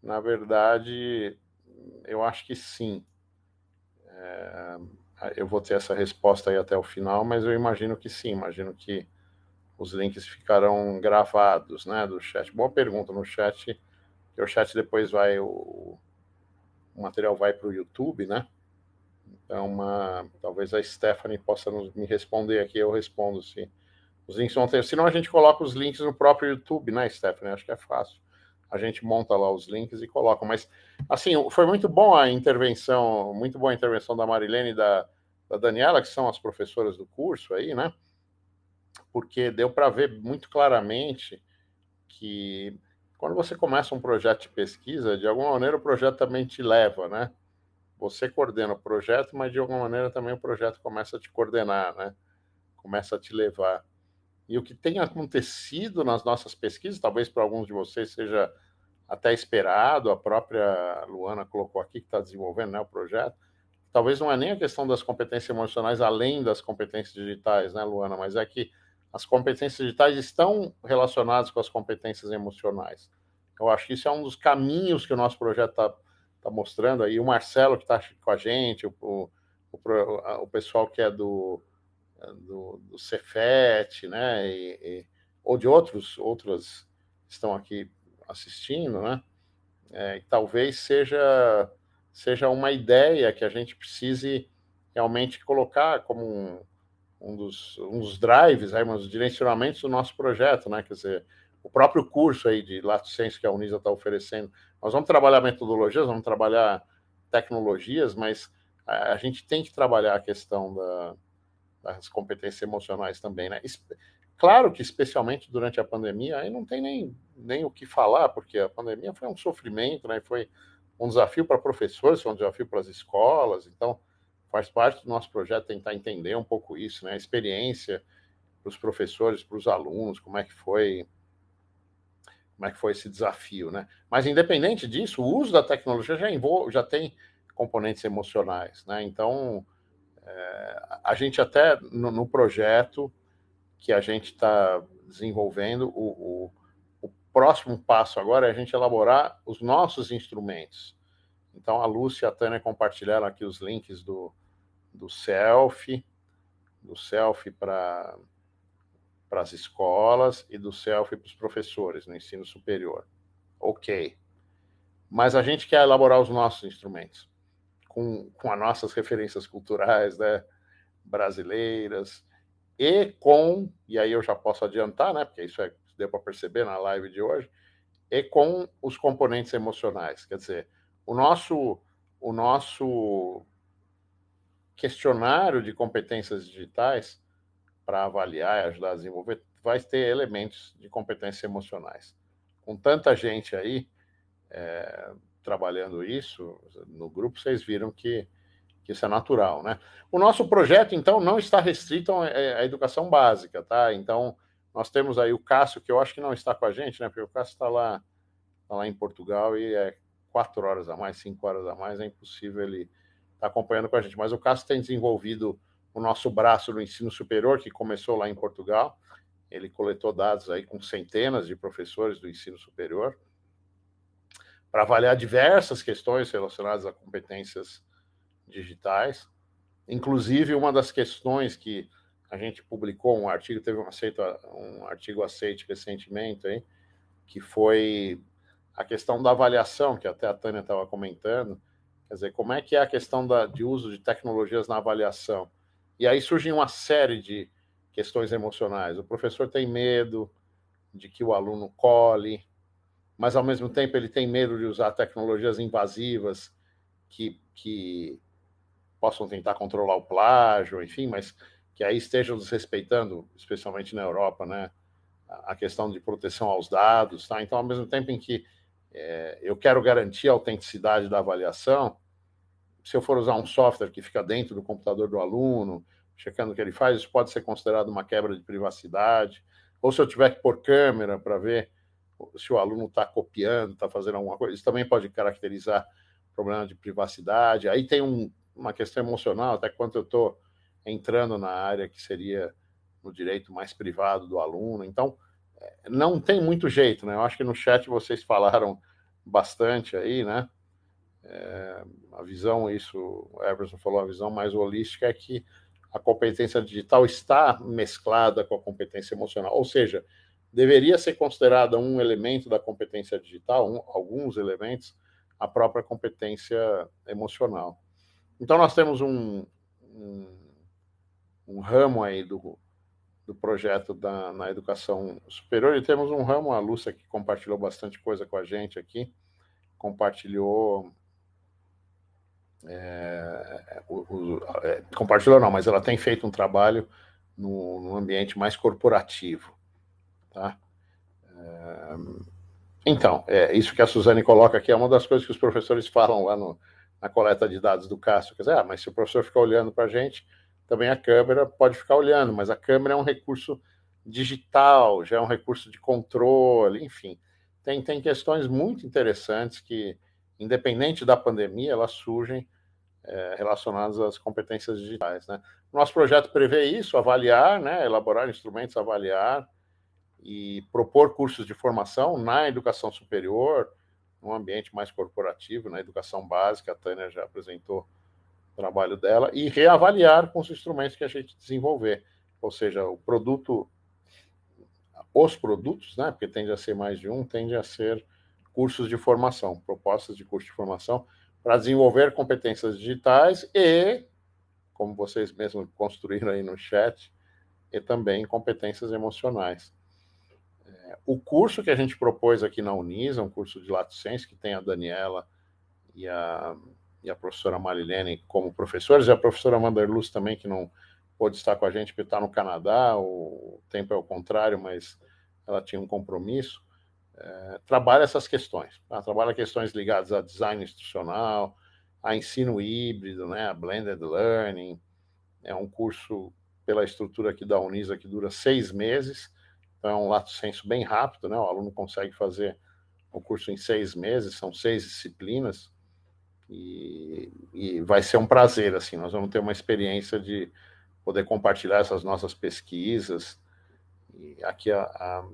na verdade, eu acho que sim. Eu vou ter essa resposta aí até o final, mas eu imagino que sim. Imagino que os links ficarão gravados, né, do chat. Boa pergunta no chat, que o chat depois o material vai para o YouTube, né? Então, talvez a Stephanie possa me responder aqui, eu respondo se os links vão ter. Senão a gente coloca os links no próprio YouTube, né, Stephanie? Acho que é fácil. A gente monta lá os links e coloca. Mas, assim, foi muito boa a intervenção, muito boa a intervenção da Marilene e da Daniela, que são as professoras do curso aí, né? Porque deu para ver muito claramente que quando você começa um projeto de pesquisa, de alguma maneira o projeto também te leva, né? Você coordena o projeto, mas de alguma maneira também o projeto começa a te coordenar, né? Começa a te levar. E o que tem acontecido nas nossas pesquisas, talvez para alguns de vocês seja até esperado, a própria Luana colocou aqui que está desenvolvendo, né, o projeto, talvez não é nem a questão das competências emocionais além das competências digitais, né, Luana, mas é que as competências digitais estão relacionadas com as competências emocionais. Eu acho que isso é um dos caminhos que o nosso projeto está mostrando aí. O Marcelo, que está com a gente, o pessoal que é do Cefet, né, ou de outras estão aqui assistindo, né, talvez seja uma ideia que a gente precise realmente colocar como um dos drives, aí, uns direcionamentos do nosso projeto, né, quer dizer, o próprio curso aí de Lato Sensu que a Unisa está oferecendo. Nós vamos trabalhar metodologias, vamos trabalhar tecnologias, mas a gente tem que trabalhar a questão das competências emocionais também, né? Claro que, especialmente durante a pandemia, aí não tem nem o que falar, porque a pandemia foi um sofrimento, né? Foi um desafio para professores, foi um desafio para as escolas, então faz parte do nosso projeto tentar entender um pouco isso, né? A experiência para os professores, para os alunos, como é que foi esse desafio, né? Mas, independente disso, o uso da tecnologia já tem componentes emocionais, né? Então, a gente até, no projeto que a gente está desenvolvendo, o próximo passo agora é a gente elaborar os nossos instrumentos. Então, a Lúcia e a Tânia compartilharam aqui os links do Selfie para as escolas e do Selfie para os professores no ensino superior. Ok. Mas a gente quer elaborar os nossos instrumentos, com as nossas referências culturais, né, brasileiras, e aí eu já posso adiantar, né, porque isso deu para perceber na live de hoje, e com os componentes emocionais. Quer dizer, o nosso questionário de competências digitais para avaliar e ajudar a desenvolver vai ter elementos de competências emocionais. Com tanta gente aí trabalhando isso no grupo, vocês viram que que isso é natural, né? O nosso projeto, então, não está restrito à educação básica, tá? Então, nós temos aí o Cássio, que eu acho que não está com a gente, né? Porque o Cássio está lá em Portugal e é 4 horas a mais, 5 horas a mais, é impossível ele estar acompanhando com a gente. Mas o Cássio tem desenvolvido o nosso braço no ensino superior, que começou lá em Portugal. Ele coletou dados aí com centenas de professores do ensino superior para avaliar diversas questões relacionadas a competências digitais. Inclusive, uma das questões que a gente publicou um artigo, teve um artigo aceite recentemente, aí, que foi a questão da avaliação, que até a Tânia estava comentando. Quer dizer, como é que é a questão de uso de tecnologias na avaliação? E aí surge uma série de questões emocionais. O professor tem medo de que o aluno cole, mas, ao mesmo tempo, ele tem medo de usar tecnologias invasivas que possam tentar controlar o plágio, enfim, mas que aí estejam desrespeitando, especialmente na Europa, né, a questão de proteção aos dados. Tá? Então, ao mesmo tempo em que eu quero garantir a autenticidade da avaliação, se eu for usar um software que fica dentro do computador do aluno, checando o que ele faz, isso pode ser considerado uma quebra de privacidade. Ou se eu tiver que pôr câmera para ver se o aluno está copiando, está fazendo alguma coisa, isso também pode caracterizar problema de privacidade. Aí tem uma questão emocional, até quanto eu estou entrando na área que seria no direito mais privado do aluno. Então, não tem muito jeito, né? Eu acho que no chat vocês falaram bastante aí, né? A visão, isso, o Everson falou, a visão mais holística é que a competência digital está mesclada com a competência emocional, ou seja, deveria ser considerada um elemento da competência digital, alguns elementos, a própria competência emocional. Então, nós temos um ramo aí do projeto na educação superior, e temos um ramo, a Lúcia, que compartilhou bastante coisa com a gente aqui, compartilhou não, mas ela tem feito um trabalho no ambiente mais corporativo, tá? Então, isso que a Suzane coloca aqui é uma das coisas que os professores falam lá na coleta de dados do Cássio, quer dizer, mas se o professor ficar olhando para a gente, também a câmera pode ficar olhando, mas a câmera é um recurso digital, já é um recurso de controle, enfim, tem questões muito interessantes que, independente da pandemia, elas surgem relacionadas às competências digitais, né? Nosso projeto prevê isso, avaliar, né, elaborar instrumentos, avaliar e propor cursos de formação na educação superior, num ambiente mais corporativo, na educação básica, a Tânia já apresentou o trabalho dela, e reavaliar com os instrumentos que a gente desenvolver, ou seja, os produtos, né, porque tende a ser mais de um, tende a ser cursos de formação, propostas de curso de formação, para desenvolver competências digitais e, como vocês mesmos construíram aí no chat, e também competências emocionais. O curso que a gente propôs aqui na Unisa, um curso de Lato Sensu, que tem a Daniela e a professora Marilene como professores, e a professora Vanderluz também, que não pôde estar com a gente porque está no Canadá, o tempo é o contrário, mas ela tinha um compromisso, trabalha essas questões, tá? Trabalha questões ligadas a design institucional, a ensino híbrido, né, a blended learning. É um curso pela estrutura aqui da Unisa que dura 6 meses, então é um lato sensu bem rápido, né? O aluno consegue fazer o curso em 6 meses, são 6 disciplinas, e vai ser um prazer, assim, nós vamos ter uma experiência de poder compartilhar essas nossas pesquisas. E aqui a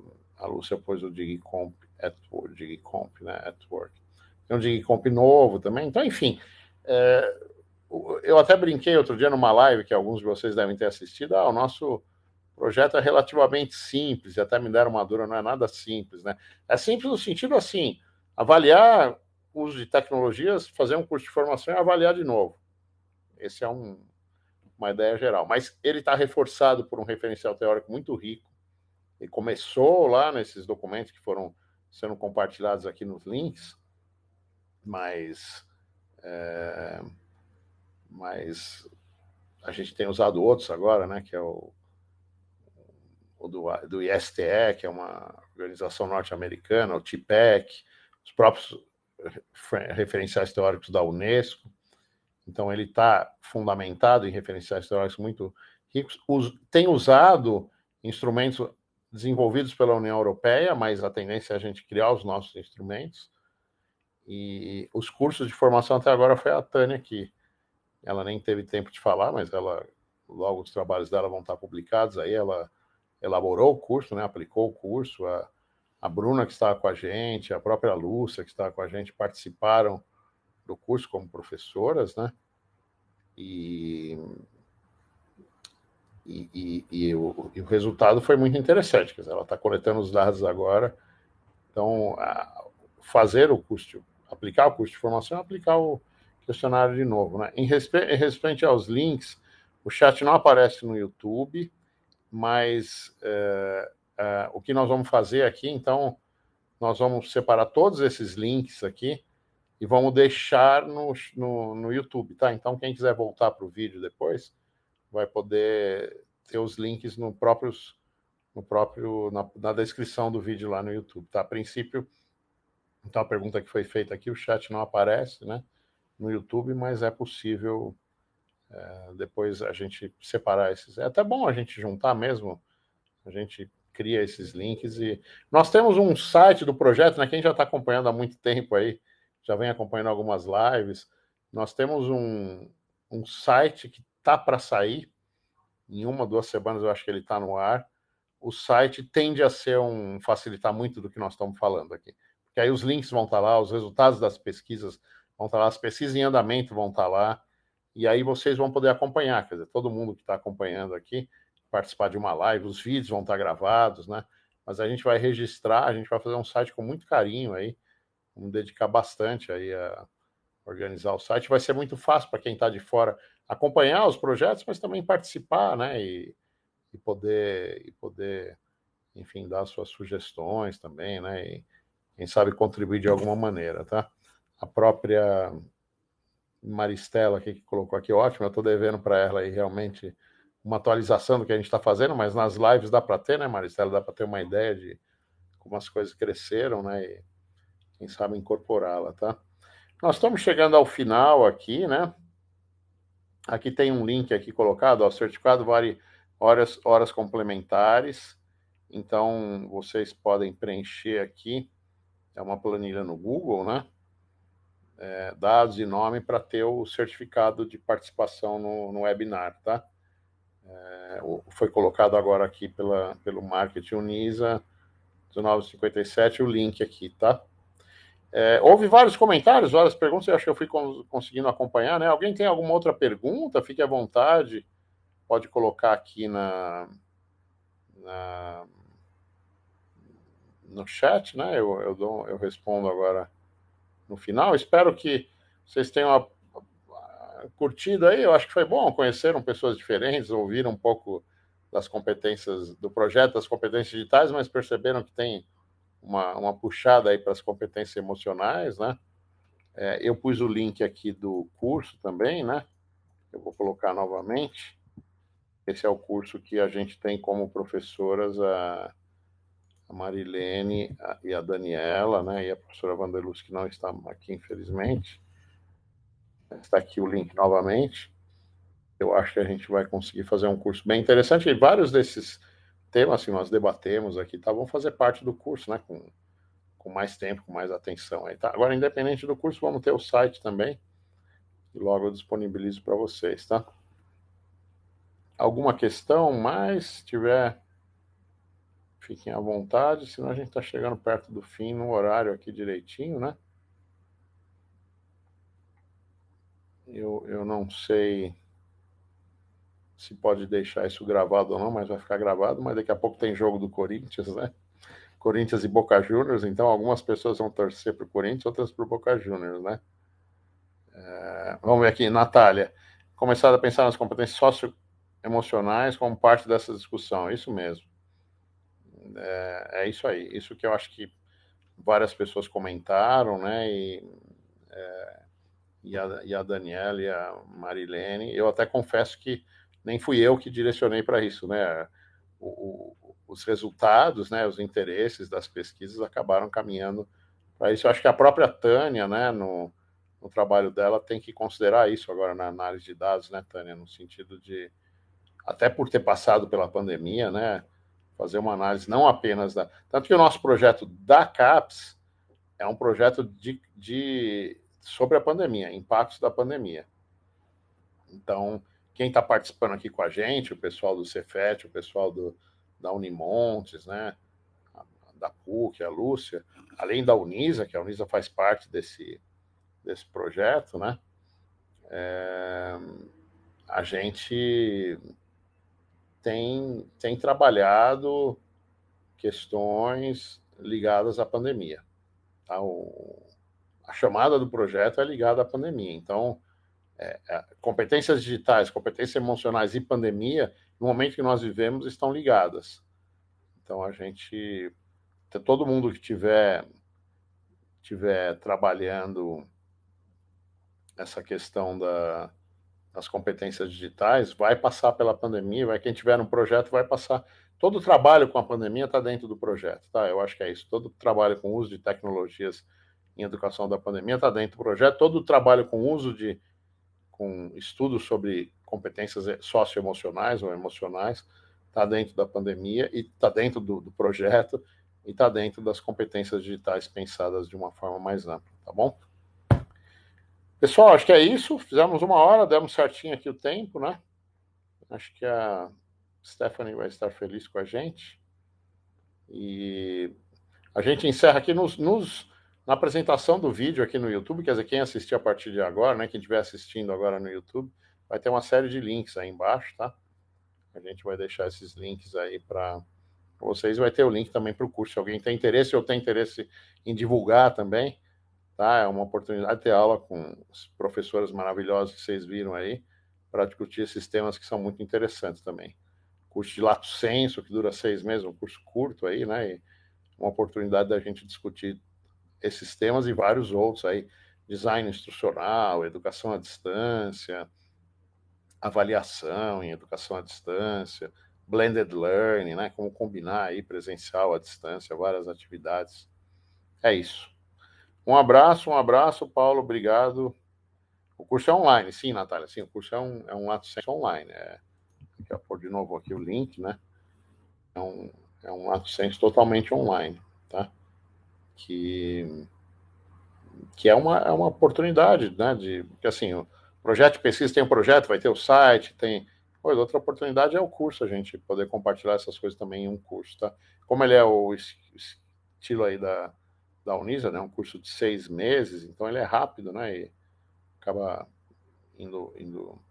Lúcia pôs o DigComp né, at Work. Tem um DigComp novo também. Então, enfim, eu até brinquei outro dia numa live que alguns de vocês devem ter assistido. O nosso projeto é relativamente simples, e até me deram uma dura, não é nada simples, né? É simples no sentido assim, avaliar o uso de tecnologias, fazer um curso de formação e avaliar de novo. Esse é uma ideia geral. Mas ele está reforçado por um referencial teórico muito rico, e começou lá nesses documentos que foram sendo compartilhados aqui nos links, mas a gente tem usado outros agora, né, que é o do ISTE, que é uma organização norte-americana, o TPEC, os próprios referenciais teóricos da Unesco, Então, ele está fundamentado em referenciais teóricos muito ricos. Tem usado instrumentos desenvolvidos pela União Europeia, mas a tendência é a gente criar os nossos instrumentos. E os cursos de formação até agora foi a Tânia que ela nem teve tempo de falar, mas logo os trabalhos dela vão estar publicados. Aí ela elaborou o curso, né, aplicou o curso. A Bruna, que estava com a gente, a própria Lúcia, que estava com a gente, participaram do curso como professoras, né? E o resultado foi muito interessante. Quer dizer, ela está coletando os dados agora. Então, fazer o curso, aplicar o curso de formação, aplicar o questionário de novo, né? Em respeito aos links, o chat não aparece no YouTube, mas o que nós vamos fazer aqui, então, nós vamos separar todos esses links aqui e vamos deixar no YouTube, tá? Então, quem quiser voltar para o vídeo depois, vai poder ter os links na descrição do vídeo lá no YouTube, tá? A princípio, então a pergunta que foi feita aqui, o chat não aparece, né, no YouTube, mas é possível depois a gente separar esses. É até bom a gente juntar mesmo, a gente cria esses links. E nós temos um site do projeto, né? Quem já está acompanhando há muito tempo aí, já vem acompanhando algumas lives, nós temos um site que está para sair, em 1 ou 2 semanas eu acho que ele está no ar. O site tende a facilitar muito do que nós estamos falando aqui. Porque aí os links vão estar lá, os resultados das pesquisas vão estar lá, as pesquisas em andamento vão estar lá, e aí vocês vão poder acompanhar, quer dizer, todo mundo que está acompanhando aqui, participar de uma live, os vídeos vão estar gravados, né? Mas a gente vai registrar, a gente vai fazer um site com muito carinho aí, vamos dedicar bastante aí a organizar o site. Vai ser muito fácil para quem está de fora acompanhar os projetos, mas também participar, né? E poder, enfim, dar suas sugestões também, né? E quem sabe contribuir de alguma maneira, tá? A própria Maristela aqui que colocou aqui, ótimo, eu estou devendo para ela aí realmente uma atualização do que a gente está fazendo, mas nas lives dá para ter, né, Maristela? Dá para ter uma ideia de como as coisas cresceram, né? E quem sabe incorporá-la, tá? Nós estamos chegando ao final aqui, né? Aqui tem um link aqui colocado, ó, certificado vale horas complementares. Então, vocês podem preencher aqui, é uma planilha no Google, né? Dados e nome para ter o certificado de participação no webinar, tá? Foi colocado agora aqui pelo Marketing Unisa, 1957, o link aqui, tá? Houve vários comentários, várias perguntas, eu acho que eu fui conseguindo acompanhar, né? Alguém tem alguma outra pergunta? Fique à vontade, pode colocar aqui no chat, né? Eu respondo agora no final. Espero que vocês tenham curtido aí. Eu acho que foi bom, conheceram pessoas diferentes, ouviram um pouco das competências do projeto, das competências digitais, mas perceberam que tem uma puxada aí para as competências emocionais, né? Eu pus o link aqui do curso também, né? Eu vou colocar novamente. Esse é o curso que a gente tem como professoras a Marilene e a Daniela, né? E a professora Vanderluz, que não está aqui, infelizmente. Está aqui o link novamente. Eu acho que a gente vai conseguir fazer um curso bem interessante. E vários desses temas que nós debatemos aqui, tá? Vão fazer parte do curso, né? Com mais tempo, com mais atenção aí, tá? Agora, independente do curso, vamos ter o site também. E logo eu disponibilizo para vocês, tá? Alguma questão mais? Se tiver, fiquem à vontade, senão a gente está chegando perto do fim, no horário aqui direitinho, né? Eu não sei se pode deixar isso gravado ou não, mas vai ficar gravado, mas daqui a pouco tem jogo do Corinthians, né? Corinthians e Boca Juniors, então algumas pessoas vão torcer para o Corinthians, outras para o Boca Juniors, né? Vamos ver aqui, Natália. Começar a pensar nas competências socioemocionais como parte dessa discussão, isso mesmo. É isso aí, isso que eu acho que várias pessoas comentaram, né? E a Daniela e a Marilene, eu até confesso que nem fui eu que direcionei para isso, né? Os resultados, né, os interesses das pesquisas acabaram caminhando para isso. Eu acho que a própria Tânia, né, no no trabalho dela tem que considerar isso agora na análise de dados, né, Tânia? No sentido de, até por ter passado pela pandemia, né, fazer uma análise não apenas da... Tanto que o nosso projeto da CAPES é um projeto sobre a pandemia, impactos da pandemia. Então, quem está participando aqui com a gente, o pessoal do Cefet, o pessoal da Unimontes, né, da PUC, a Lúcia, além da Unisa, que a Unisa faz parte desse projeto, né, a gente tem trabalhado questões ligadas à pandemia. Tá? A chamada do projeto é ligada à pandemia. Então, competências digitais, competências emocionais e pandemia, no momento que nós vivemos, estão ligadas. Então, a gente, todo mundo que tiver trabalhando essa questão das competências digitais vai passar pela pandemia, quem tiver no projeto vai passar. Todo o trabalho com a pandemia está dentro do projeto, tá? Eu acho que é isso. Todo o trabalho com uso de tecnologias em educação da pandemia está dentro do projeto. Todo o trabalho com uso com estudos sobre competências socioemocionais ou emocionais está dentro da pandemia e está dentro do projeto e está dentro das competências digitais pensadas de uma forma mais ampla, tá bom? Pessoal, acho que é isso. Fizemos 1 hora, demos certinho aqui o tempo, né? Acho que a Stephanie vai estar feliz com a gente. E a gente encerra aqui na apresentação do vídeo aqui no YouTube, quer dizer, quem assistir a partir de agora, né? Quem estiver assistindo agora no YouTube, vai ter uma série de links aí embaixo, tá? A gente vai deixar esses links aí para vocês. Vai ter o link também para o curso. Se alguém tem interesse ou tem interesse em divulgar também, tá? É uma oportunidade de ter aula com as professoras maravilhosas que vocês viram aí, para discutir esses temas que são muito interessantes também. Curso de Lato Senso, que dura 6 meses, um curso curto aí, né? E uma oportunidade da gente discutir esses temas e vários outros aí, design instrucional, educação à distância, avaliação em educação à distância, blended learning, né? Como combinar aí presencial à distância, várias atividades. É isso. Um abraço, Paulo, obrigado. O curso é online, sim, Natália, sim, o curso é um Lato Senso online. Vou pôr de novo aqui o link, né? É um Lato Senso totalmente online, tá? Que é uma oportunidade, né? Porque assim, o projeto de pesquisa tem um projeto, vai ter o site, tem. Outra oportunidade é o curso, a gente poder compartilhar essas coisas também em um curso, tá? Como ele é o estilo aí da Unisa, né? Um curso de 6 meses, então ele é rápido, né? E acaba indo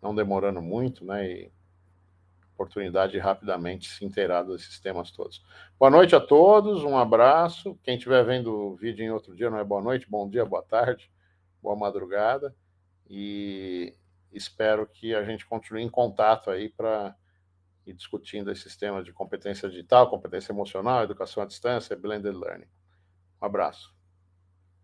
não demorando muito, né? E oportunidade de rapidamente se inteirar desses temas todos. Boa noite a todos, um abraço. Quem estiver vendo o vídeo em outro dia, não é boa noite, bom dia, boa tarde, boa madrugada. E espero que a gente continue em contato aí para ir discutindo esses temas de competência digital, competência emocional, educação à distância, blended learning. Um abraço.